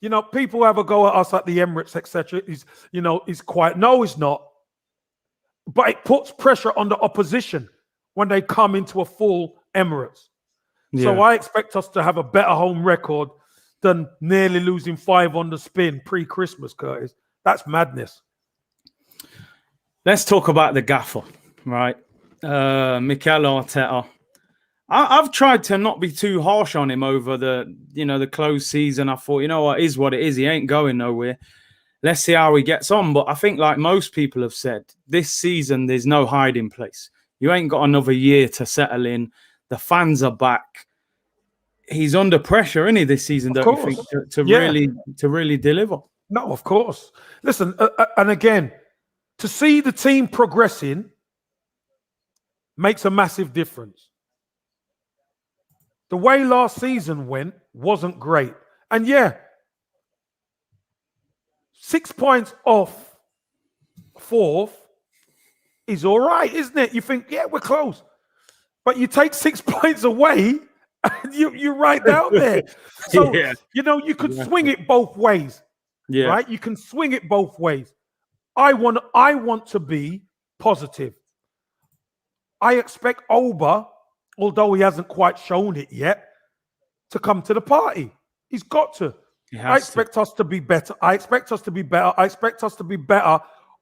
You know, people have a go at us at the Emirates, etc. Is quiet. No, it's not. But it puts pressure on the opposition when they come into a full Emirates. Yeah. So I expect us to have a better home record than nearly losing 5 on the spin pre-Christmas, Curtis. That's madness. Let's talk about the gaffer, right? Mikel Arteta. I've tried to not be too harsh on him over the closed season. I thought, what it is. He ain't going nowhere. Let's see how he gets on. But I think, like most people have said, this season there's no hiding place. You ain't got another year to settle in. The fans are back. He's under pressure, isn't he, this season? Don't you think to really deliver? No, of course. Listen, and again, to see the team progressing makes a massive difference. The way last season went wasn't great. And 6 points off 4th is all right, isn't it? You think, we're close. But you take 6 points away and you're right down there. So, you could swing it both ways. Yeah. Right? You can swing it both ways. I want to be positive. I expect Oba, although he hasn't quite shown it yet, to come to the party. He's got to. I expect us to be better. I expect us to be better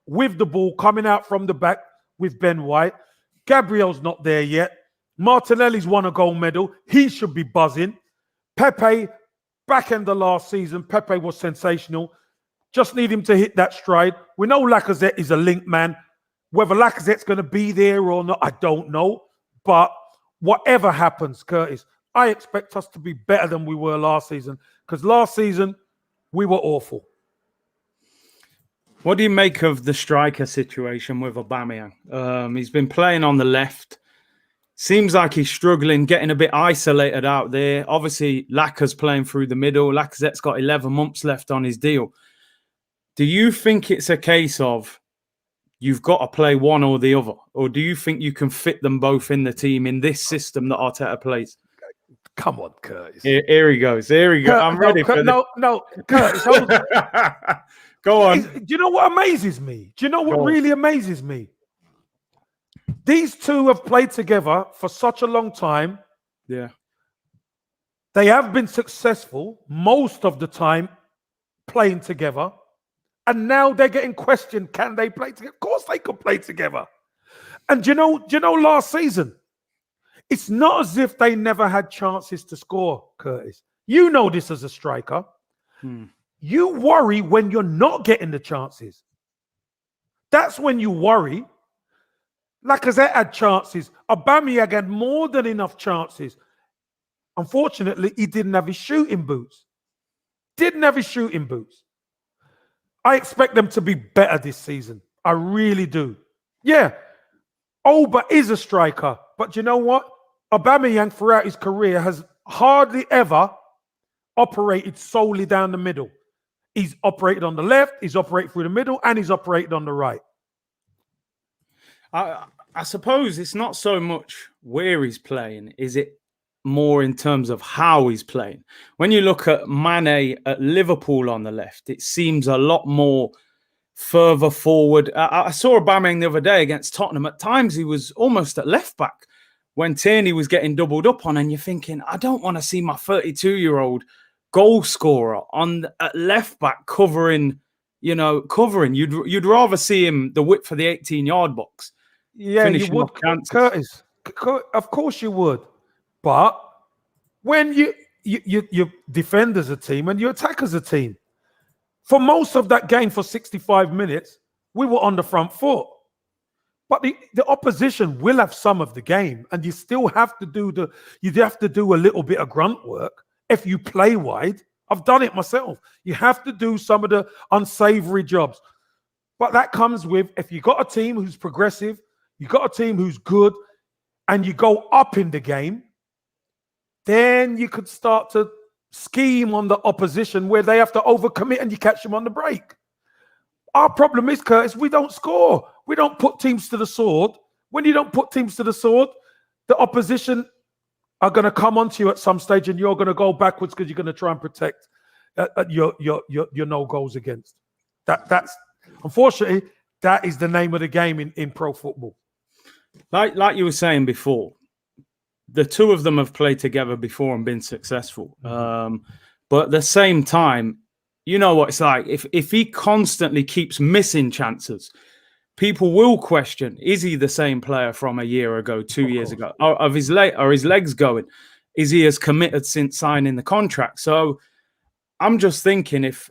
with the ball coming out from the back with Ben White. Gabriel's not there yet. Martinelli's won a gold medal. He should be buzzing. Pepe, back end of last season, Pepe was sensational. Just need him to hit that stride. We know Lacazette is a link man. Whether Lacazette's going to be there or not, I don't know. But whatever happens, Curtis, I expect us to be better than we were last season. Because last season, we were awful. What do you make of the striker situation with Aubameyang? He's been playing on the left. Seems like he's struggling, getting a bit isolated out there. Obviously, Laca's playing through the middle. Lacazette's got 11 months left on his deal. Do you think it's a case of you've got to play one or the other? Or do you think you can fit them both in the team in this system that Arteta plays? Come on, Curtis. Here he goes. I'm ready for this. No, Curtis. Go on. Do you know what amazes me? Do you know what really amazes me? These two have played together for such a long time. Yeah. They have been successful most of the time playing together. And now they're getting questioned, can they play together? Of course they could play together. And do you know last season, it's not as if they never had chances to score, Curtis. You know this as a striker. You worry when you're not getting the chances. That's when you worry. Lacazette had chances. Aubameyang had more than enough chances. Unfortunately, he didn't have his shooting boots. I expect them to be better this season. I really do. Yeah, Oba is a striker. But you know what? Aubameyang throughout his career has hardly ever operated solely down the middle. He's operated on the left, he's operated through the middle, and he's operated on the right. I suppose it's not so much where he's playing, is it more in terms of how he's playing? When you look at Mane at Liverpool on the left, it seems a lot more further forward. I saw Aubameyang the other day against Tottenham. At times, he was almost at left back when Tierney was getting doubled up on, and you're thinking, I don't want to see my 32-year-old goal scorer at left back covering. You'd rather see him the width for the 18-yard box. Yeah, you would, Curtis. Of course you would. But when you defend as a team and you attack as a team, for most of that game, for 65 minutes, we were on the front foot. But the opposition will have some of the game, and you still have to do a little bit of grunt work if you play wide. I've done it myself. You have to do some of the unsavory jobs. But that comes with, if you got a team who's progressive, you got a team who's good, and you go up in the game, then you could start to scheme on the opposition where they have to overcommit and you catch them on the break. Our problem is, Curtis, we don't score. We don't put teams to the sword. When you don't put teams to the sword, the opposition are going to come onto you at some stage, and you're going to go backwards because you're going to try and protect your no goals against. That's unfortunately that is the name of the game in pro football. Like you were saying before, the two of them have played together before and been successful. But at the same time, you know what it's like. If he constantly keeps missing chances, people will question: is he the same player from a year ago, 2 years ago? Are his legs going? Is he as committed since signing the contract? So I'm just thinking, if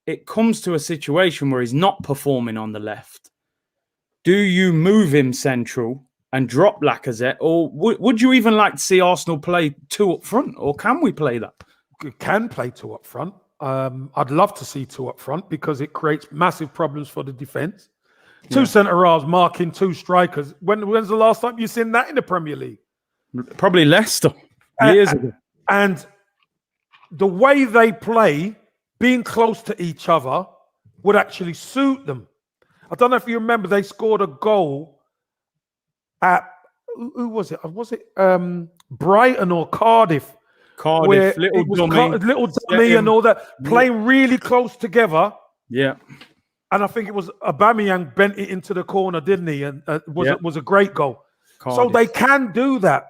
it comes to a situation where he's not performing on the left, do you move him central and drop Lacazette, or would you even like to see Arsenal play two up front, or can we play that? We can play two up front. I'd love to see two up front because it creates massive problems for the defence. Two centre-halves marking two strikers. When's the last time you've seen that in the Premier League? Probably Leicester, years ago. And the way they play, being close to each other, would actually suit them. I don't know if you remember, they scored a goal at, who was it? Was it Brighton or Cardiff? Cardiff, little dummy and all that, playing really close together. Yeah. And I think it was Aubameyang bent it into the corner, didn't he? And was a great goal. Cardiff. So they can do that.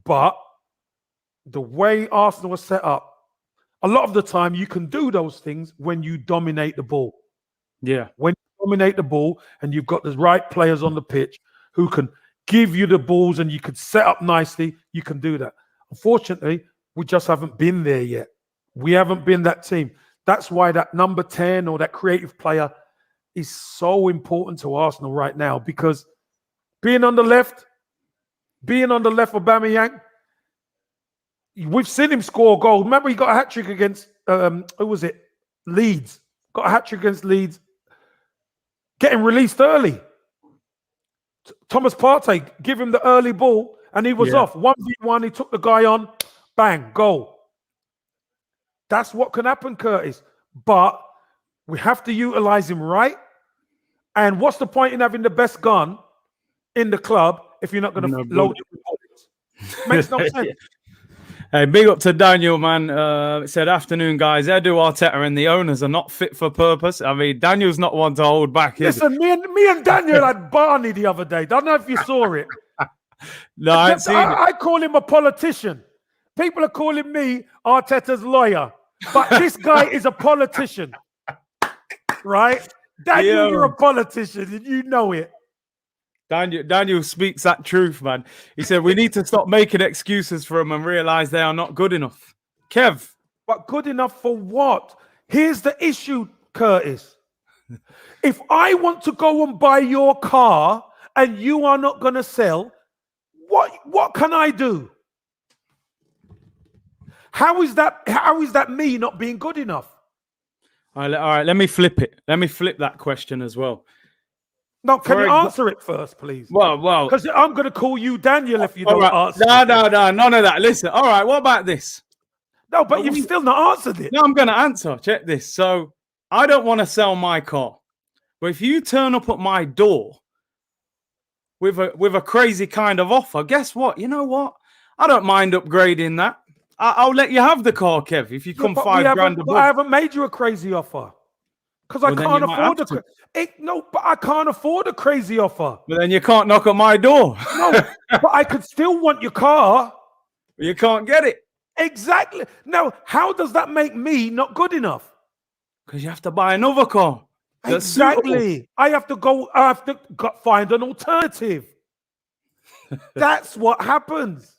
But the way Arsenal was set up, a lot of the time you can do those things when you dominate the ball. Yeah. When you dominate the ball and you've got the right players on the pitch who can give you the balls and you can set up nicely, you can do that. Unfortunately, we just haven't been there yet. We haven't been that team. That's why that number 10 or that creative player is so important to Arsenal right now, because being on the left, Aubameyang, we've seen him score goals. Remember, he got a hat-trick against, who was it? Leeds. Got a hat-trick against Leeds. Getting released early. Thomas Partey, give him the early ball, and he was off. 1v1, he took the guy on. Bang, goal. That's what can happen, Curtis. But we have to utilize him right. And what's the point in having the best gun in the club if you're not going to load it with bullets? Makes no sense. Hey, big up to Daniel, man. It said, afternoon, guys. Edu, Arteta and the owners are not fit for purpose. I mean, Daniel's not one to hold back. Listen, me and Daniel had Barney the other day. Don't know if you saw it. No, I ain't seen it. I call him a politician. People are calling me Arteta's lawyer. But this guy is a politician. Right? Daniel, you're a politician and you know it. Daniel speaks that truth, man. He said, we need to stop making excuses for them and realize they are not good enough. Kev. But good enough for what? Here's the issue, Curtis. If I want to go and buy your car and you are not going to sell, what can I do? How is that me not being good enough? All right, let me flip it. Let me flip that question as well. No, can you answer it first, please? Well. Because I'm going to call you Daniel if you don't answer it. No, none of that. Listen, all right, what about this? No, but you've still not answered it. No, I'm going to answer. Check this. So, I don't want to sell my car. But if you turn up at my door with a crazy kind of offer, guess what? You know what? I don't mind upgrading that. I'll let you have the car, Kev, if you come $5,000 above. I haven't made you a crazy offer because I can't afford but I can't afford a crazy offer. But then you can't knock on my door. No, but I could still want your car. You can't get it. Exactly. Now, how does that make me not good enough? Because you have to buy another car. Exactly. I have to find an alternative. That's what happens.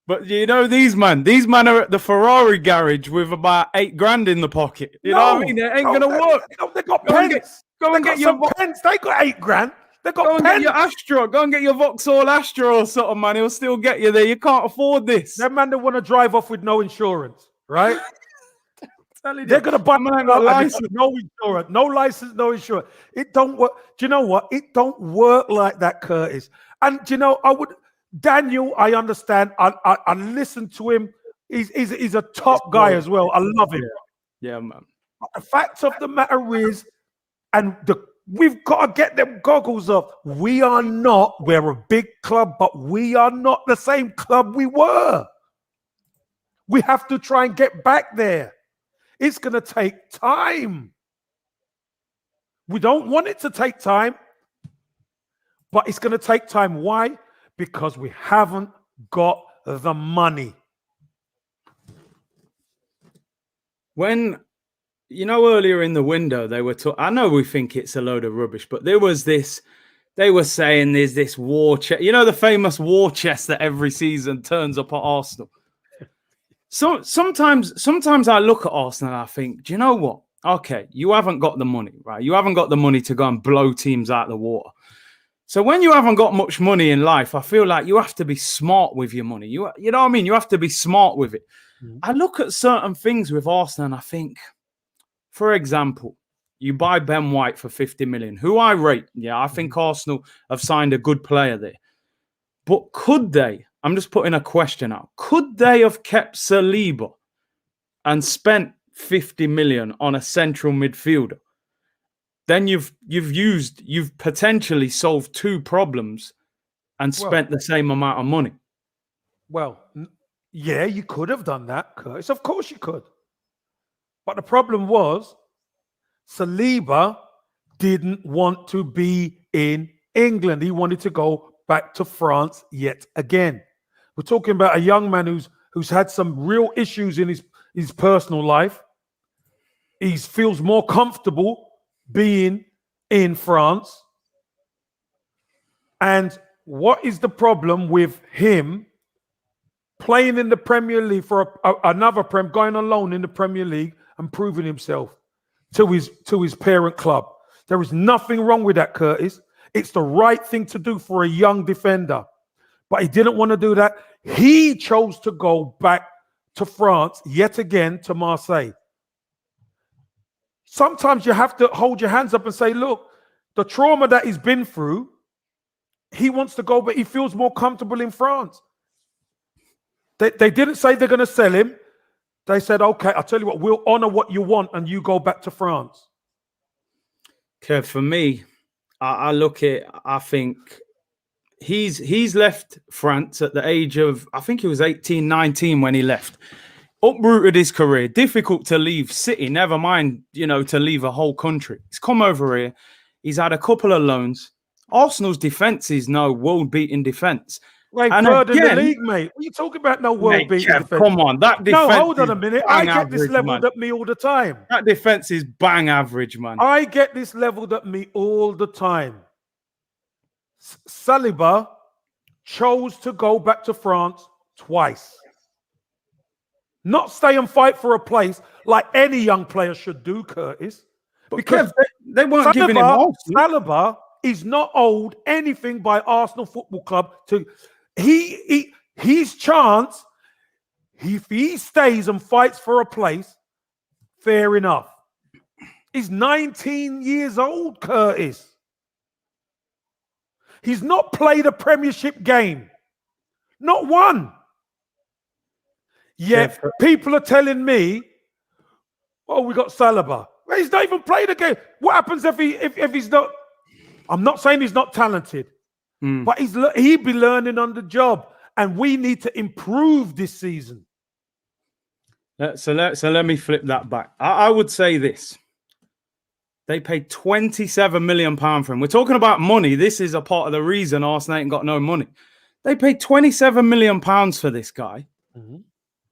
But you know, these men are at the Ferrari garage with about $8,000 in the pocket. You know what I mean? It ain't going to work. They got pens. Go and get your pence. They got 8 grand. They got go and pence. get your Astra. Go and get your Vauxhall Astra or something, man. He'll still get you there. You can't afford this. That man, they want to drive off with no insurance, right? They're gonna buy man got license. no insurance, no license, no insurance. It don't work. Do you know what? It don't work like that, Curtis. And do you know, Daniel, I understand. I listen to him. He's a top guy as well. I love him. Yeah, man. But the fact of the matter is, we've got to get them goggles off. We're a big club, but we are not the same club we were. We have to try and get back there. It's going to take time. We don't want it to take time, but it's going to take time. Why? Because we haven't got the money. When, earlier in the window, they were I know we think it's a load of rubbish, but there was this, they were saying there's this war chest, the famous war chest that every season turns up at Arsenal. So sometimes I look at Arsenal and I think, do you know what? Okay, you haven't got the money, right? You haven't got the money to go and blow teams out of the water. So when you haven't got much money in life, I feel like you have to be smart with your money. You know what I mean? You have to be smart with it. Mm-hmm. I look at certain things with Arsenal and I think, for example, you buy Ben White for 50 million, who I rate. Yeah, I think Arsenal have signed a good player there. But could they? I'm just putting a question out. Could they have kept Saliba and spent 50 million on a central midfielder? Then you've potentially solved 2 problems and spent the same amount of money. Well, yeah, you could have done that, Curtis. Of course you could. But the problem was Saliba didn't want to be in England. He wanted to go back to France yet again. We're talking about a young man who's had some real issues in his personal life. He feels more comfortable being in France. And what is the problem with him playing in the Premier League for another going on loan in the Premier League and proving himself to his parent club? There is nothing wrong with that, Curtis. It's the right thing to do for a young defender. But he didn't want to do that. He chose to go back to France yet again, to Marseille. Sometimes you have to hold your hands up and say, look, the trauma that he's been through, he wants to go, but he feels more comfortable in France. They didn't say they're going to sell him. They said, okay, I'll tell you what, we'll honor what you want and you go back to France. Kev, for me, I think he's left France at the age of, I think he was 18, 19 when he left. Uprooted his career. Difficult to leave City, never mind, to leave a whole country. He's come over here. He's had a couple of loans. Arsenal's defence is no world-beating defence. Third in the league, mate. What are you talking about? No world-beating defence. Come on, that defence. No, hold on a minute. I get this leveled at me all the time. That defence is bang average, man. I get this leveled at me all the time. Saliba chose to go back to France twice. Not stay and fight for a place like any young player should do, Curtis. But because they weren't giving him all. Saliba is not owed anything by Arsenal Football Club to his chance. If he stays and fights for a place, fair enough. He's 19 years old, Curtis. He's not played a Premiership game. Not one. Yet people are telling me, oh, we got Saliba. Well, he's not even played a game. What happens if he's not? I'm not saying he's not talented, but he'd be learning on the job, and we need to improve this season. So let me flip that back. I would say this. They paid £27 million for him. We're talking about money. This is a part of the reason Arsenal ain't got no money. They paid £27 million for this guy. Mm-hmm.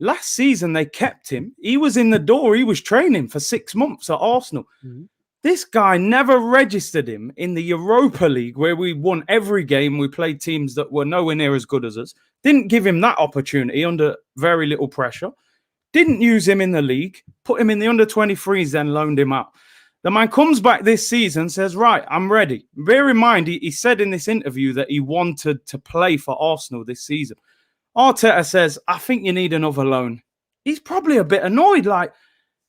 Last season, they kept him. He was in the door. He was training for 6 months at Arsenal. Mm-hmm. This guy never registered him in the Europa League, where we won every game. We played teams that were nowhere near as good as us. Didn't give him that opportunity under very little pressure. Didn't use him in the league. Put him in the under-23s, then loaned him out. The man comes back this season, says, right, I'm ready. Bear in mind, he said in this interview that he wanted to play for Arsenal this season. Arteta says, I think you need another loan. He's probably a bit annoyed, like,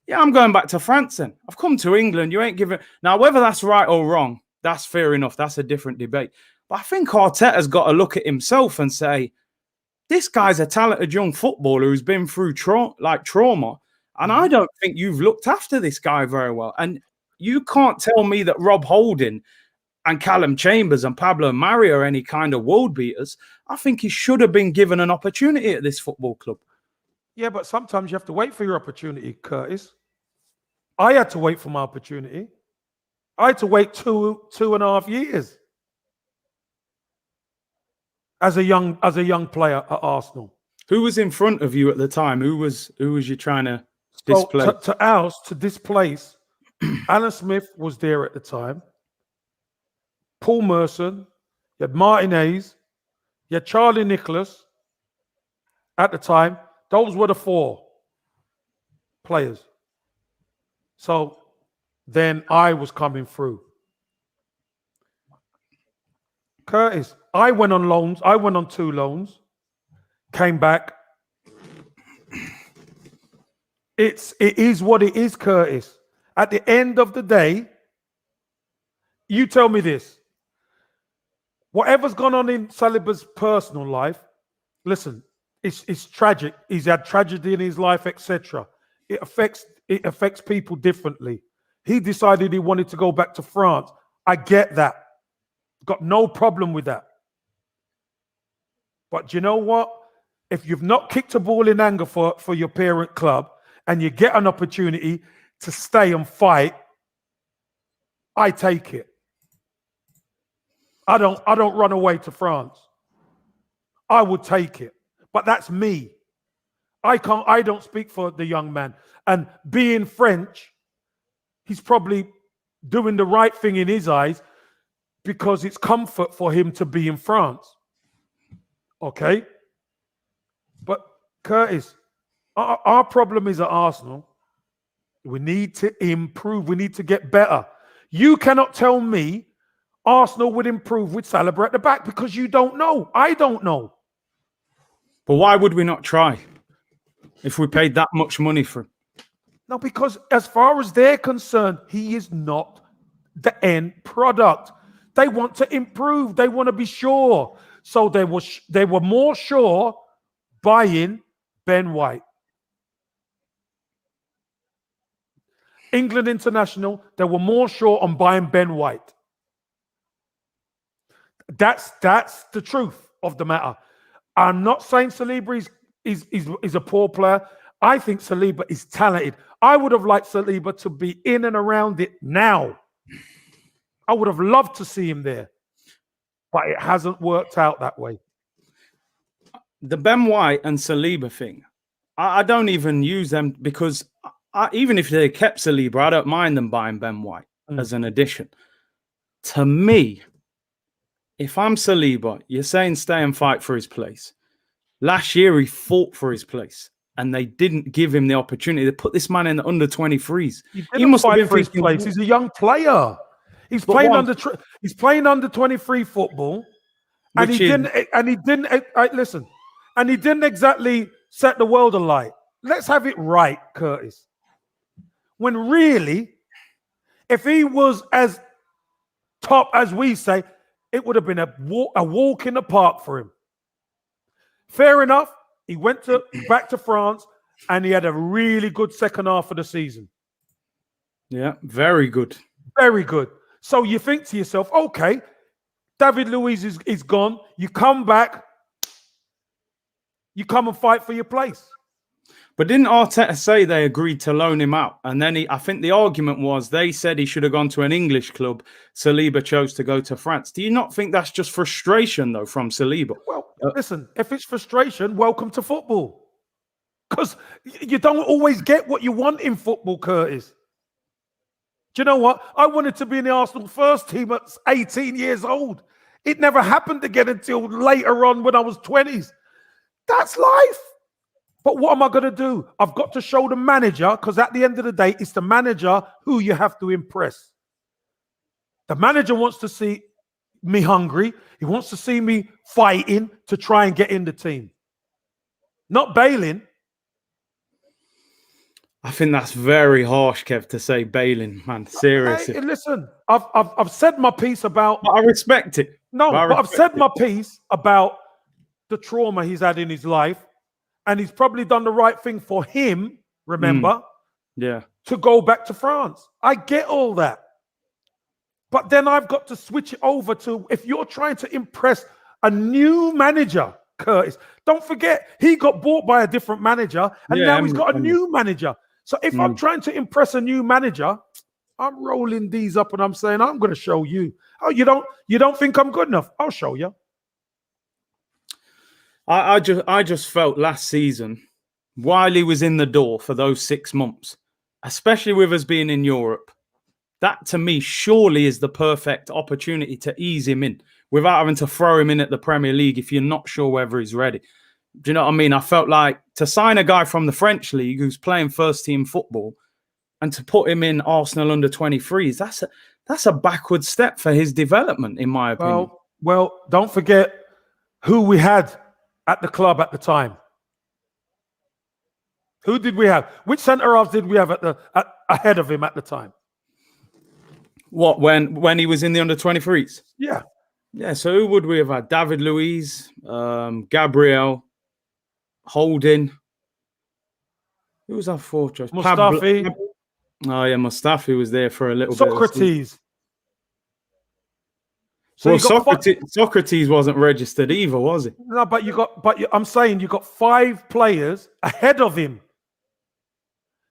yeah, I'm going back to France then. I've come to England. You ain't giving... Now, whether that's right or wrong, that's fair enough. That's a different debate. But I think Arteta's got to look at himself and say, this guy's a talented young footballer who's been through trauma. And I don't think you've looked after this guy very well. And you can't tell me that Rob Holding and Callum Chambers and Pablo Mari are any kind of world beaters. I think he should have been given an opportunity at this football club. Yeah, but sometimes you have to wait for your opportunity, Curtis. I had to wait for my opportunity. I had to wait 2.5 years as a young player at Arsenal. Who was in front of you at the time? Who was you trying to displace? To displace, Alan Smith was there at the time. Paul Merson, you had Martin Hayes, you had Charlie Nicholas at the time. Those were the 4 players. So then I was coming through. Curtis, I went on loans. I went on 2 loans. Came back. It is what it is, Curtis. At the end of the day, you tell me this. Whatever's gone on in Saliba's personal life, listen, it's tragic. He's had tragedy in his life, etc. It affects people differently. He decided he wanted to go back to France. I get that. Got no problem with that. But you know what? If you've not kicked a ball in anger for your parent club and you get an opportunity to stay and fight, I take it. I don't run away to France. I would take it. But that's me. I don't speak for the young man. And being French, he's probably doing the right thing in his eyes because it's comfort for him to be in France. Okay? But Curtis, our problem is at Arsenal. We need to improve. We need to get better. You cannot tell me Arsenal would improve with Saliba at the back because you don't know. I don't know. But why would we not try if we paid that much money for him? No, because as far as they're concerned, he is not the end product. They want to improve. They want to be sure. So they were more sure buying Ben White. England International, they were more sure on buying Ben White. That's the truth of the matter. I'm not saying Saliba is a poor player. I think Saliba is talented. I would have liked Saliba to be in and around it now. I would have loved to see him there. But it hasn't worked out that way. The Ben White and Saliba thing, I don't even use them because even if they kept Saliba, I don't mind them buying Ben White as an addition. To me, if I'm Saliba, you're saying stay and fight for his place. Last year, he fought for his place, and they didn't give him the opportunity. They put this man in the under 23s. He must have been for his place. He's a young player. He's playing under 23 football, and he didn't exactly set the world alight. Let's have it right, Curtis. When really, if he was as top as we say, it would have been a walk in the park for him. Fair enough. He went back to France and he had a really good second half of the season. Yeah, very good. Very good. So you think to yourself, okay, David Luiz is gone. You come back. You come and fight for your place. But didn't Arteta say they agreed to loan him out? And then I think the argument was they said he should have gone to an English club. Saliba chose to go to France. Do you not think that's just frustration, though, from Saliba? Well, listen, if it's frustration, welcome to football. Because you don't always get what you want in football, Curtis. Do you know what? I wanted to be in the Arsenal first team at 18 years old. It never happened again until later on when I was 20s. That's life. But what am I going to do? I've got to show the manager, because at the end of the day, it's the manager who you have to impress. The manager wants to see me hungry. He wants to see me fighting to try and get in the team. Not bailing. I think that's very harsh, Kev, to say bailing, man. Seriously. Hey, listen, I've said my piece about... But I respect it. No, but I've said my piece about the trauma he's had in his life, and he's probably done the right thing for him, remember? Yeah. To go back to France. I get all that. But then I've got to switch it over to, if you're trying to impress a new manager, Curtis, don't forget, he got bought by a different manager, and now he's got a new manager. So if I'm trying to impress a new manager, I'm rolling these up and I'm saying, I'm going to show you. Oh, you don't think I'm good enough? I'll show you. I just felt last season, while he was in the door for those 6 months, especially with us being in Europe, that to me surely is the perfect opportunity to ease him in without having to throw him in at the Premier League if you're not sure whether he's ready. Do you know what I mean? I felt like to sign a guy from the French league who's playing first team football and to put him in Arsenal under 23s, that's a backward step for his development, in my opinion. Well, don't forget who we had at the club at the time. Who did we have? Which centre halves did we have ahead of him at the time? What, when he was in the under 23s? Yeah. Yeah, so who would we have had? David Luiz, Gabriel, Holding. Who was our fourth choice? Mustafi. Oh, yeah, Mustafi was there for a little Socrates. So Socrates wasn't registered either, was he? No, I'm saying you got 5 players ahead of him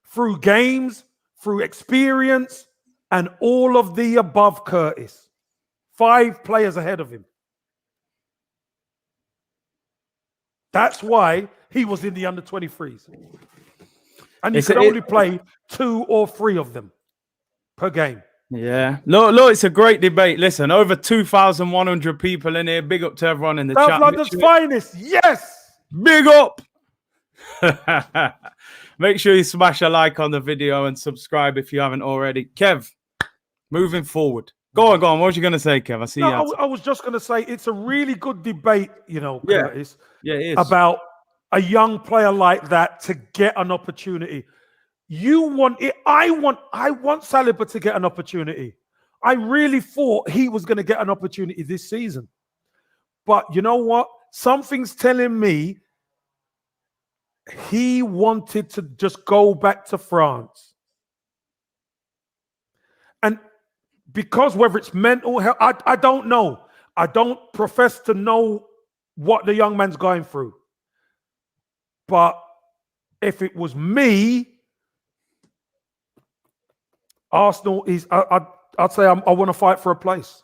through games, through experience, and all of the above, Curtis. 5 players ahead of him. That's why he was in the under 23s. And you could only play 2 or 3 of them per game. Yeah. Look, it's a great debate. Listen, over 2,100 people in here. Big up to everyone in the chat. South London's finest. Yes. Big up. Make sure you smash a like on the video and subscribe if you haven't already. Kev, moving forward. Go on. What was you going to say, Kev? I see you. I was just going to say it's a really good debate, Curtis. Yeah, it is. About a young player like that to get an opportunity. You want it. I want Saliba to get an opportunity. I really thought he was going to get an opportunity this season. But you know what? Something's telling me he wanted to just go back to France. And because whether it's mental health, I don't know. I don't profess to know what the young man's going through. But if it was me, Arsenal is, I'd say I want to fight for a place.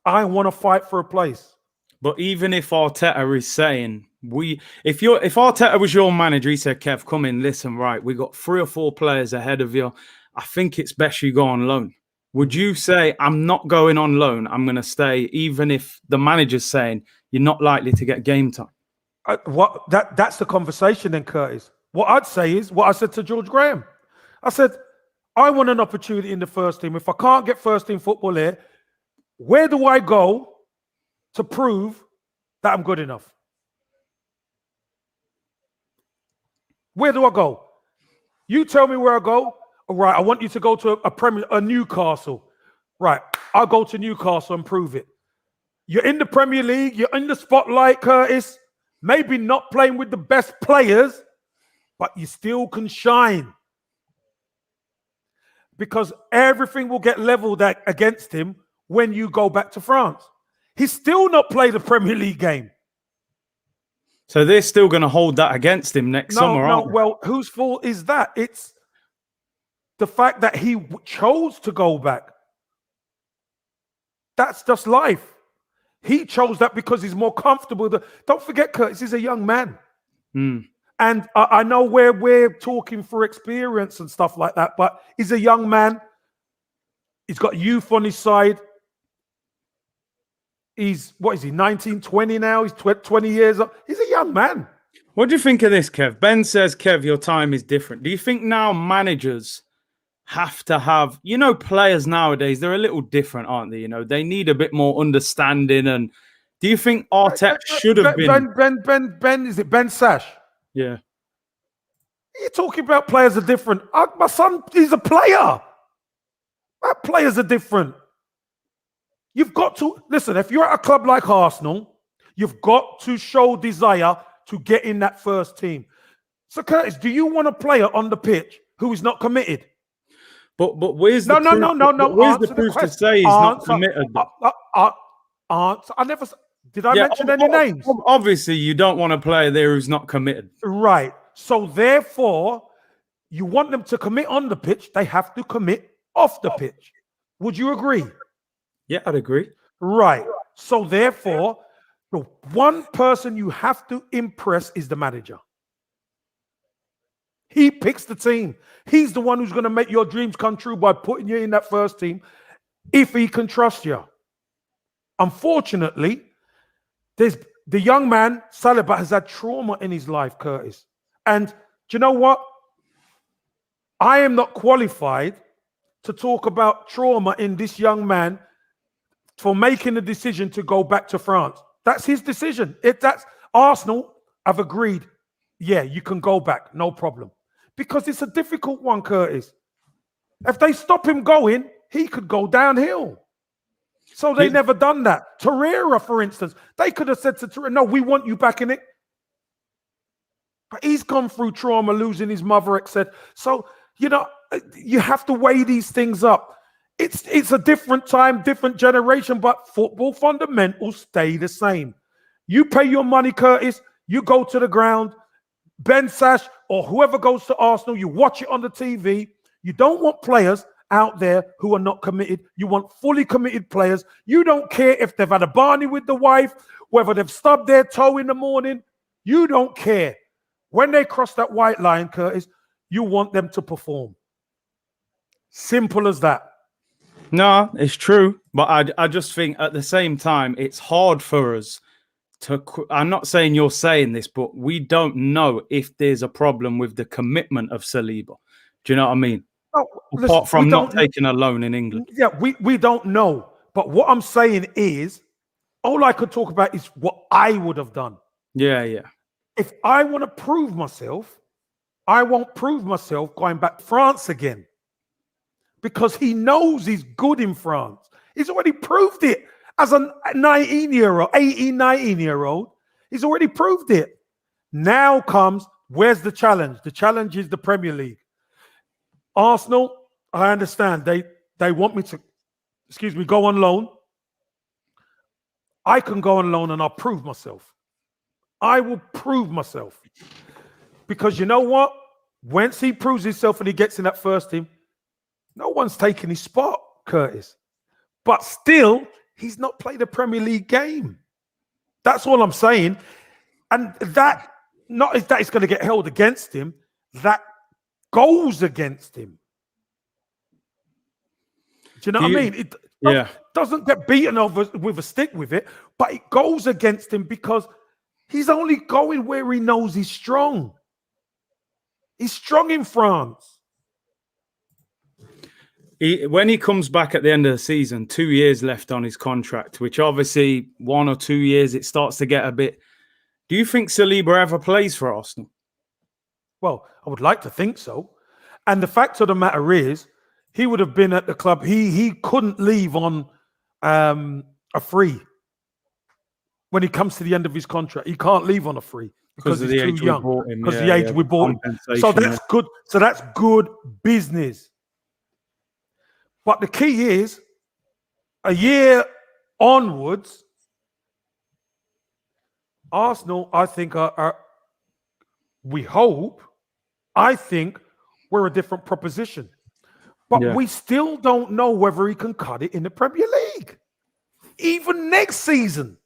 I want to fight for a place. But even if Arteta is saying, if Arteta was your manager, he said, Kev, come in, listen, right, we got 3 or 4 players ahead of you. I think it's best you go on loan. Would you say, I'm not going on loan, I'm going to stay, even if the manager's saying you're not likely to get game time? That's the conversation then, Curtis. What I'd say is what I said to George Graham. I said, I want an opportunity in the first team. If I can't get first team football here, where do I go to prove that I'm good enough? Where do I go? You tell me where I go. All right, I want you to go to a Newcastle. Right, I'll go to Newcastle and prove it. You're in the Premier League. You're in the spotlight, Curtis. Maybe not playing with the best players, but you still can shine. Because everything will get leveled against him when you go back to France. He's still not played a Premier League game. So they're still going to hold that against him next summer, aren't they? Well, whose fault is that? It's the fact that he chose to go back. That's just life. He chose that because he's more comfortable. Don't forget, Curtis, he's a young man. And I know we're talking for experience and stuff like that, but he's a young man. He's got youth on his side. He's, 19, 20 now? He's 20 years old. He's a young man. What do you think of this, Kev? Ben says, Kev, your time is different. Do you think now managers have to have, players nowadays, they're a little different, aren't they? They need a bit more understanding. And do you think Arteta should have been? Ben, is it Ben Sash? Yeah. You're talking about players are different. My son, he's a player. My players are different. You've got to, listen, if you're at a club like Arsenal, you've got to show desire to get in that first team. So, Curtis, do you want a player on the pitch who is not committed? But where's the proof? No. Where's the proof to say he's not committed? I never. Did I mention any names? Obviously, you don't want a player there who's not committed. Right. So therefore, you want them to commit on the pitch. They have to commit off the pitch. Would you agree? Yeah, I'd agree. Right. So therefore, the one person you have to impress is the manager. He picks the team. He's the one who's going to make your dreams come true by putting you in that first team if he can trust you. Unfortunately, there's the young man, Saliba, has had trauma in his life, Curtis. And do you know what? I am not qualified to talk about trauma in this young man for making the decision to go back to France. That's his decision. That's Arsenal have agreed. Yeah, you can go back, no problem. Because it's a difficult one, Curtis. If they stop him going, he could go downhill. So they never done that. Torreira, for instance, they could have said to Torreira, no, we want you back in it. But he's gone through trauma, losing his mother, etc. So, you have to weigh these things up. It's a different time, different generation, but football fundamentals stay the same. You pay your money, Curtis, you go to the ground, Ben Sash or whoever goes to Arsenal, you watch it on the TV. You don't want players out there who are not committed. You want fully committed players. You don't care if they've had a Barney with the wife, whether they've stubbed their toe in the morning. You don't care. When they cross that white line, Curtis, you want them to perform. Simple as that. No, it's true. But I just think at the same time, it's hard for us to. I'm not saying you're saying this, but we don't know if there's a problem with the commitment of Saliba. Do you know what I mean? Oh, apart from not taking a loan in England. Yeah, we don't know. But what I'm saying is, all I could talk about is what I would have done. Yeah, yeah. If I want to prove myself, I won't prove myself going back to France again. Because he knows he's good in France. He's already proved it as a 19-year-old. He's already proved it. Now comes, where's the challenge? The challenge is the Premier League. Arsenal, I understand. They want me to, go on loan. I can go on loan and I'll prove myself. I will prove myself. Because you know what? Once he proves himself and he gets in that first team, no one's taking his spot, Curtis. But still, he's not played a Premier League game. That's all I'm saying. And that, not is that it's going to get held against him, that goes against him. Do you know what I mean? It doesn't get beaten over with a stick with it, but it goes against him because he's only going where he knows he's strong. He's strong in France. When he comes back at the end of the season, 2 years left on his contract, which obviously 1 or 2 years, it starts to get a bit. Do you think Saliba ever plays for Arsenal? Well, I would like to think so. And the fact of the matter is, he would have been at the club. He couldn't leave on a free. When he comes to the end of his contract, he can't leave on a free because he's too young. Because the age we bought him. So that's good. So that's good business. But the key is, a year onwards, Arsenal, I think, we hope, I think we're a different proposition. But we still don't know whether he can cut it in the Premier League, even next season,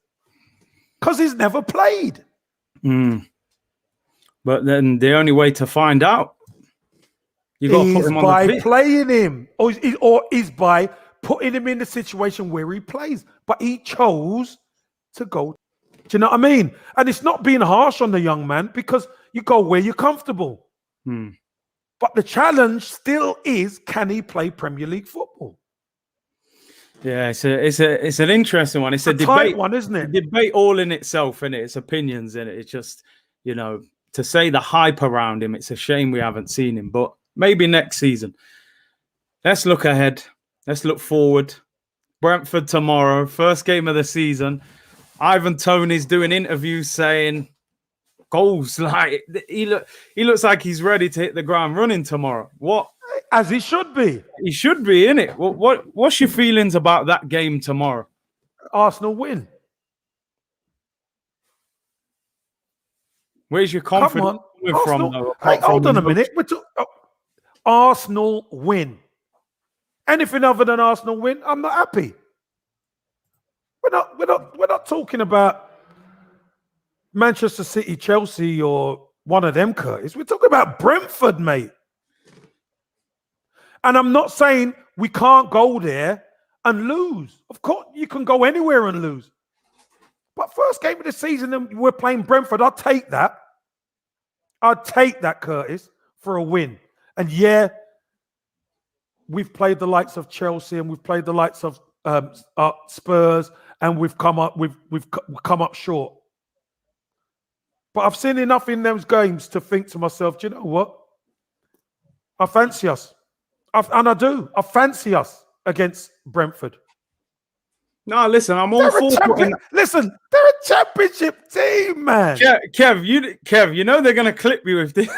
because he's never played. But then the only way to find out, you got to put him on the pitch. Playing him, or is by putting him in the situation where he plays. But he chose to go. Do you know what I mean? And it's not being harsh on the young man because you go where you're comfortable. But the challenge still is, can he play Premier League football? Yeah, it's an interesting one. It's a tight debate one, isn't it? A debate all in itself, and it's opinions in it. It's just, to say the hype around him, it's a shame we haven't seen him. But maybe next season. Let's look ahead. Let's look forward. Brentford tomorrow, first game of the season. Ivan Toney's doing interviews saying goals. Like he looks like he's ready to hit the ground running tomorrow. What? As he should be. He should be, innit? What's your feelings about that game tomorrow? Arsenal win. Where's your confidence coming from? Hold on a minute. Arsenal win. Anything other than Arsenal win, I'm not happy. We're not talking about Manchester City, Chelsea, or one of them, Curtis. We're talking about Brentford, mate. And I'm not saying we can't go there and lose. Of course, you can go anywhere and lose. But first game of the season, and we're playing Brentford. I'll take that. I'll take that, Curtis, for a win. And yeah, we've played the likes of Chelsea and we've played the likes of Spurs, and we've come up short. But I've seen enough in those games to think to myself, do you know what? I fancy us. And I do. I fancy us against Brentford. No, listen, I'm all for Listen, they're a championship team, man. Kev, you know they're going to clip you with this.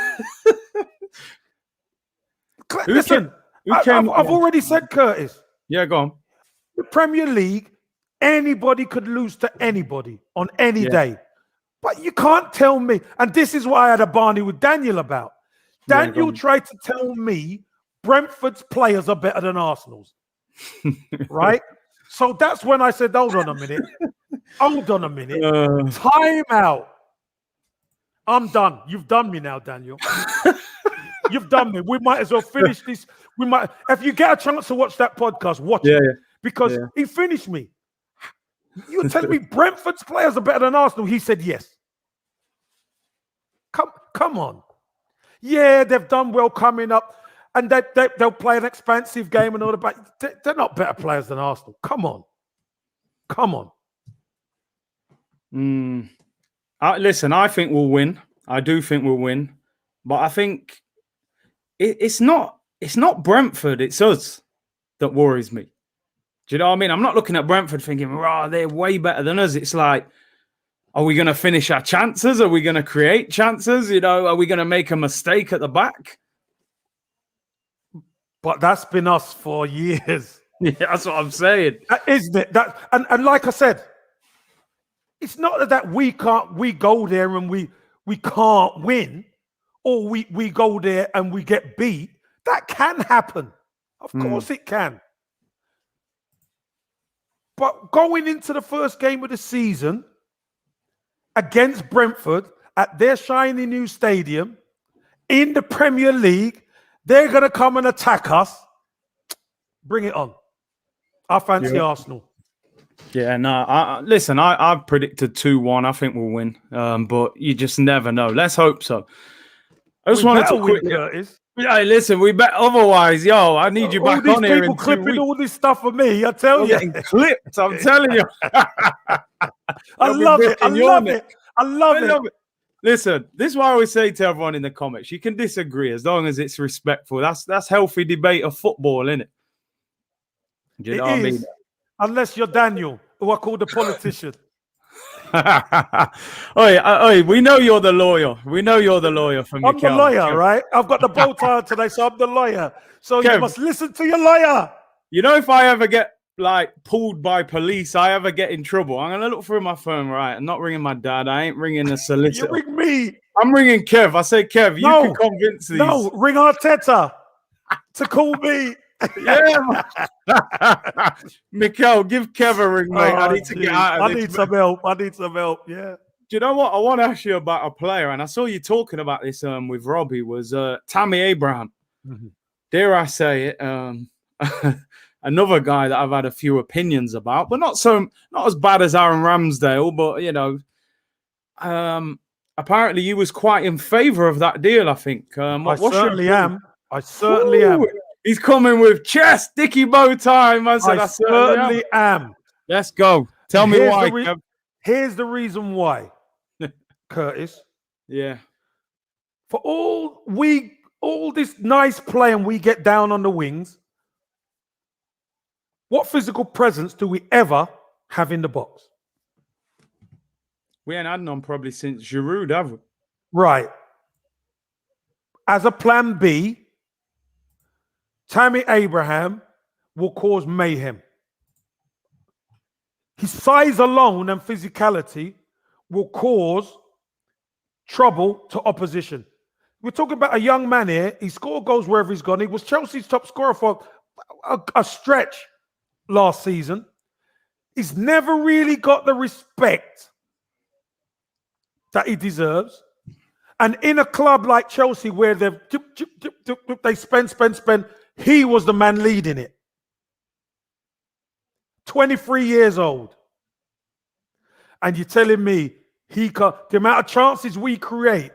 Listen, I've already said, Curtis. Yeah, go on. The Premier League, anybody could lose to anybody on any day. But you can't tell me, and this is what I had a Barney with Daniel about. Daniel tried to tell me Brentford's players are better than Arsenal's. Right? So that's when I said, hold on a minute. Time out. I'm done. You've done me now, Daniel. You've done me. We might as well finish this. If you get a chance to watch that podcast, watch it. Because he finished me. You're telling me Brentford's players are better than Arsenal? He said yes. Come on. Yeah, they've done well coming up. And they'll play an expansive game and all that, but they're not better players than Arsenal. Come on. Listen, I think we'll win. I do think we'll win. But I think it's not Brentford, it's us that worries me. Do you know what I mean? I'm not looking at Brentford thinking, they're way better than us. It's like, are we going to finish our chances? Are we going to create chances? Are we going to make a mistake at the back? But that's been us for years. Yeah, that's what I'm saying. Isn't it? And like I said, it's not that we go there and we can't win, or we go there and we get beat. That can happen. Of course it can. But going into the first game of the season against Brentford at their shiny new stadium in the Premier League, they're going to come and attack us. Bring it on. I fancy Arsenal. Yeah, no. Listen, I've predicted 2-1. I think we'll win. But you just never know. Let's hope so. I just wanted to quickly... Hey, listen, we bet otherwise. Yo, I need you back on here. People clipping all this stuff for me. I tell you, getting clipped. I'm telling you. I love it. Listen, this is why I always say to everyone in the comments: you can disagree as long as it's respectful. That's healthy debate of football, isn't it? Do you know what I mean? Unless you're Daniel, who I call the politician. We know you're the lawyer. We know you're the lawyer for me. I'm the lawyer, right? I've got the bow tie today, so I'm the lawyer. So Kev, you must listen to your lawyer. You know, if I ever get pulled by police, I ever get in trouble, I'm gonna look through my phone. Right, I'm not ringing my dad. I ain't ringing a solicitor. You ring me. I'm ringing Kev. I say, Kev, you can convince these. No, ring Arteta to call me. Yeah, Mikel, give Kev a ring, mate. I need to get out of this. I need some help. Yeah. Do you know what? I want to ask you about a player, and I saw you talking about this with Robbie. Was Tammy Abraham? Dare I say it? Another guy that I've had a few opinions about, but not as bad as Aaron Ramsdale. But apparently you was quite in favour of that deal, I think. I certainly am. I certainly am. He's coming with chest, Dicky bow tie, man. I certainly am. Let's go. Tell me why. Here's the reason why, Curtis. Yeah. For all this nice play and we get down on the wings, what physical presence do we ever have in the box? We ain't had none probably since Giroud, have we? Right. As a plan B, Tammy Abraham will cause mayhem. His size alone and physicality will cause trouble to opposition. We're talking about a young man here. He scored goals wherever he's gone. He was Chelsea's top scorer for a stretch last season. He's never really got the respect that he deserves. And in a club like Chelsea where they spend, he was the man leading it. 23 years old. And you're telling me the amount of chances we create.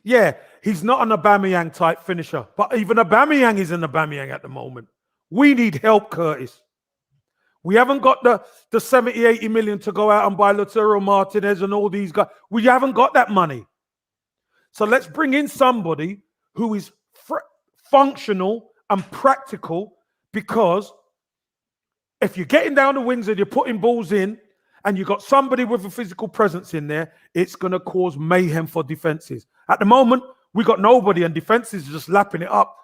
Yeah, he's not an Aubameyang type finisher, but even Aubameyang is an Aubameyang at the moment. We need help, Curtis. We haven't got the 70, 80 million to go out and buy Lautaro Martinez and all these guys. We haven't got that money. So let's bring in somebody who is functional and practical, because if you're getting down the wings and you're putting balls in and you've got somebody with a physical presence in there, it's going to cause mayhem for defenses. At the moment, we got nobody and defenses are just lapping it up.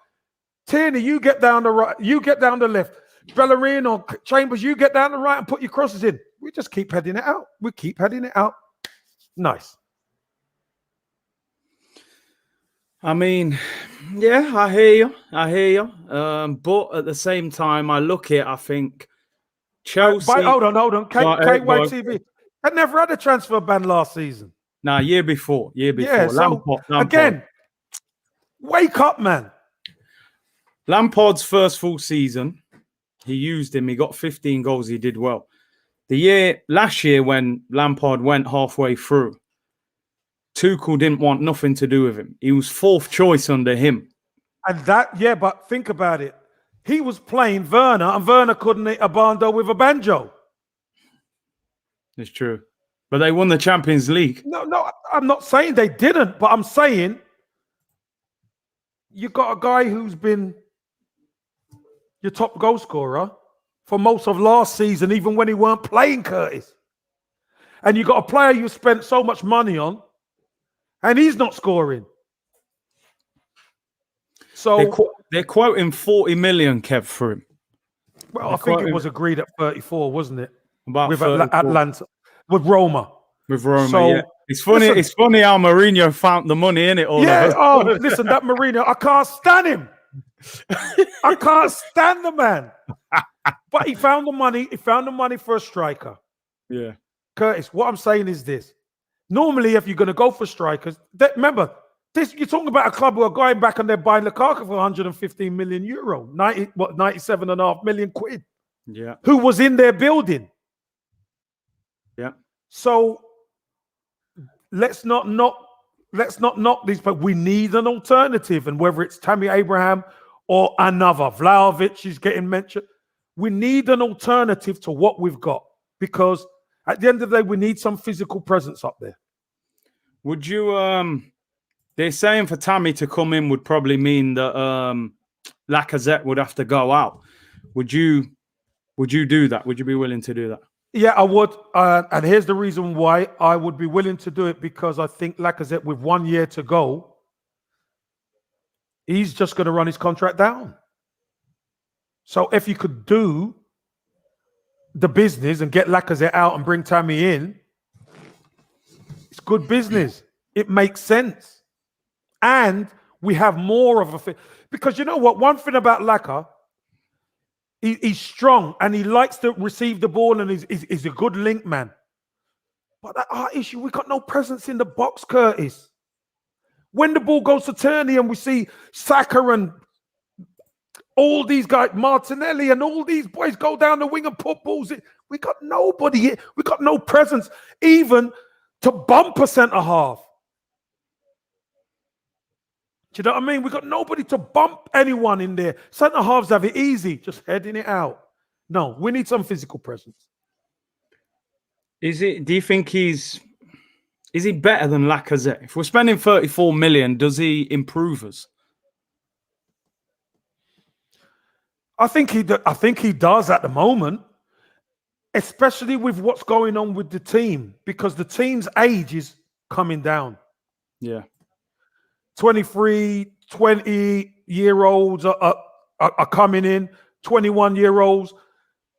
Tierney, you get down the right, you get down the left. Bellerin or Chambers, you get down the right and put your crosses in. We just keep heading it out. We keep heading it out. Nice. I mean, yeah, I hear you. But at the same time, I look at, I think Chelsea. Hold on. KYTV. I never had a transfer ban last season. Nah, year before. Yeah, Lampard. Again, wake up, man. Lampard's first full season, he used him. He got 15 goals. He did well. Last year, when Lampard went halfway through, Tuchel didn't want nothing to do with him. He was fourth choice under him. And but think about it. He was playing Werner, and Werner couldn't hit a bando with a banjo. It's true. But they won the Champions League. No, I'm not saying they didn't, but I'm saying you got a guy who's been your top goal scorer for most of last season, even when he weren't playing, Curtis. And you got a player you spent so much money on, and he's not scoring. So they're quoting 40 million, Kev, for him. Well, I think it was agreed at 34, wasn't it? About with Atlanta, with Roma. So, yeah. It's funny. It's funny how Mourinho found the money in it all. Yeah. Listen, that Mourinho, I can't stand him. I can't stand the man. But he found the money. He found the money for a striker. Yeah. Curtis, what I'm saying is this. Normally, if you're going to go for strikers, remember, you're talking about a club who are going back and they're buying Lukaku for 115 million euro, 97.5 million quid. Yeah. Who was in their building. Yeah. So let's not knock these, but we need an alternative. And whether it's Tammy Abraham or another, Vlahovic is getting mentioned. We need an alternative to what we've got, because at the end of the day, we need some physical presence up there. Would you, they're saying for Tammy to come in would probably mean that Lacazette would have to go out. Would you do that? Would you be willing to do that? Yeah, I would. And here's the reason why I would be willing to do it, because I think Lacazette, with 1 year to go, he's just going to run his contract down. So if you could do the business and get Lacazette out and bring Tammy in, it's good business. It makes sense. And we have more of a fit. Because you know what? One thing about Lacazette, he's strong and he likes to receive the ball and he's a good link man. But our issue, we got no presence in the box, Curtis. When the ball goes to Tierney and we see Saka and All these guys, Martinelli and all these boys go down the wing and put balls in. We got nobody here. We got no presence, even to bump a centre half. Do you know what I mean? We got nobody to bump anyone in there. Centre halves have it easy, just heading it out. No, we need some physical presence. Do you think is he better than Lacazette? If we're spending 34 million, does he improve us? I think he does at the moment, especially with what's going on with the team, because the team's age is coming down. Yeah. 23, 20-year-olds are coming in, 21-year-olds.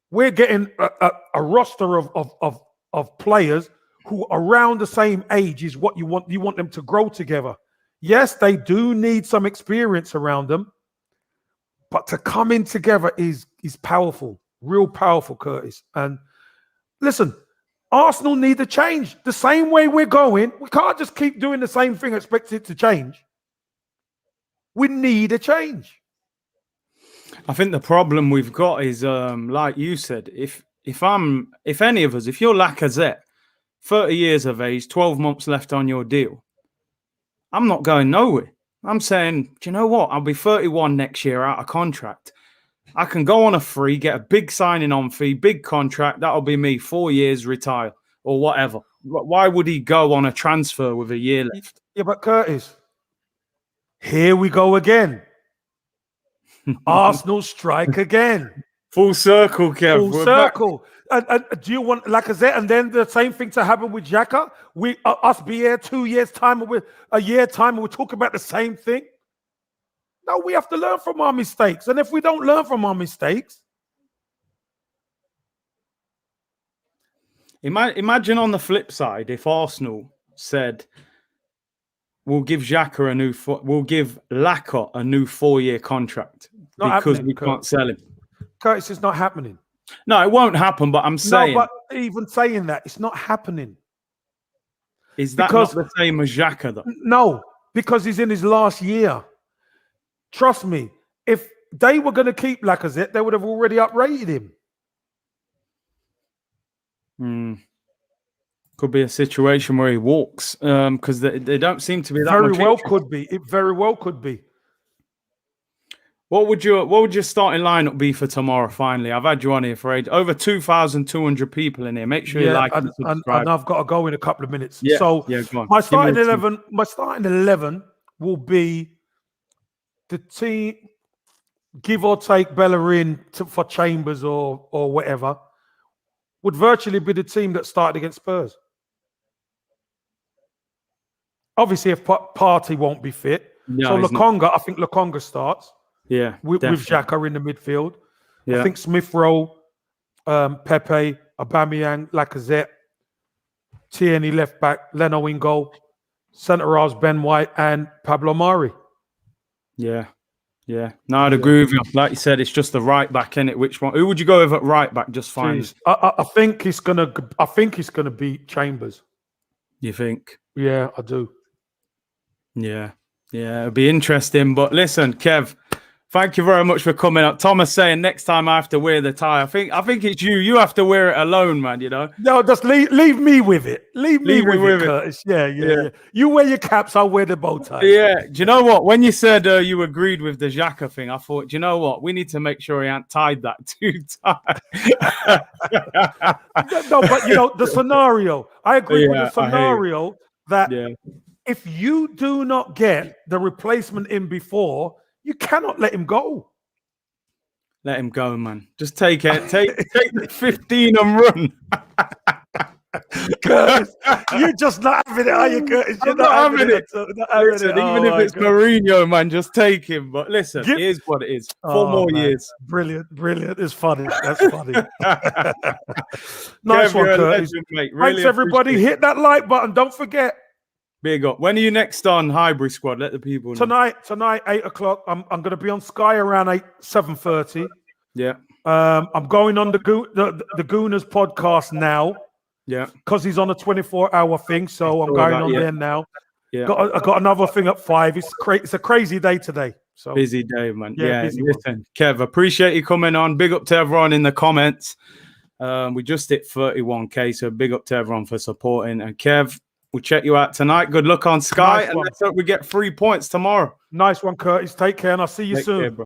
We're getting a roster of players who are around the same age is what you want. You want them to grow together. Yes, they do need some experience around them, but to come in together is powerful, real powerful, Curtis. And listen, Arsenal need a change. The same way we're going, we can't just keep doing the same thing, expect it to change. We need a change. I think the problem we've got is, like you said, if any of us, if you're Lacazette, 30 years of age, 12 months left on your deal, I'm not going nowhere. I'm saying, do you know what? I'll be 31 next year out of contract. I can go on a free, get a big signing on fee, big contract. That'll be me, 4 years, retire or whatever. Why would he go on a transfer with a year left? Yeah, but Curtis, here we go again. Arsenal strike again. Full circle, Kev. Full circle. And do you want Lacazette and then the same thing to happen with Xhaka? Us be here 2 years' time or a year time and we're talking about the same thing? No, we have to learn from our mistakes. And if we don't learn from our mistakes... Imagine on the flip side, if Arsenal said, we'll give Xhaka we'll give Lacazette a new 4-year contract because we can't sell him. Curtis, it's not happening. No, it won't happen, but I'm saying... No, but even saying that, it's not happening. Is that not the same as Xhaka, though? No, because he's in his last year. Trust me, if they were going to keep Lacazette, they would have already uprated him. Could be a situation where he walks because they don't seem to be that very much well interest. could be. It very well could be. What would your starting lineup be for tomorrow? Finally, I've had you on here for age over 2,200 people in here. Make sure you like and subscribe. And I've got to go in a couple of minutes. Yeah, so go on. My starting 11 will be the team, give or take Bellerin for Chambers or whatever, would virtually be the team that started against Spurs. Obviously, if Partey won't be fit, so Lokonga, I think Lokonga starts. Yeah, with Xhaka in the midfield. Yeah. I think Smith Rowe, Pepe, Aubameyang, Lacazette, Tierney left back, Leno in goal, centre halves Ben White and Pablo Mari. Yeah. No, I'd agree with you. Like you said, it's just the right back, innit? Which one? Who would you go with at right back? Just fine. I think it's gonna be Chambers. You think? Yeah, I do. Yeah, it'll be interesting. But listen, Kev, thank you very much for coming up. Thomas saying next time I have to wear the tie. I think it's you. You have to wear it alone, man. You know. No, just leave me with it. Leave me with it, Curtis. Yeah. You wear your caps. I'll wear the bow tie. Yeah. Do you know what? When you said you agreed with the Xhaka thing, I thought, do you know what? We need to make sure he ain't tied that too tight. No, but the scenario. I agree with the scenario that if you do not get the replacement in before, you cannot let him go. Let him go, man. Just take it. Take the 15 and run. Curtis, you're just not having it, are you, Curtis? You're not having it. Listen, even if it's Mourinho, man, just take him. But listen, it is what it is. 4 more years. Brilliant. It's funny. That's funny. Nice one, Curtis. Legend, really. Thanks, everybody. Hit that like button. Don't forget. Big up. When are you next on Hybrid Squad? Let the people know. Tonight, 8 o'clock. I'm going to be on Sky around 7:30. Yeah. I'm going on the Gooners podcast now. Yeah. Because he's on a 24-hour thing, so I'm going on there now. Yeah. I got another thing at 5. It's a crazy day today. So busy day, man. Yeah, Yeah, busy one. listen, Kev, appreciate you coming on. Big up to everyone in the comments. We just hit 31K, so big up to everyone for supporting. And Kev, we'll check you out tonight. Good luck on Sky, Nice and one. let's hope we get 3 points tomorrow. Nice one, Curtis. Take care, and I'll see you Take soon. care, bro.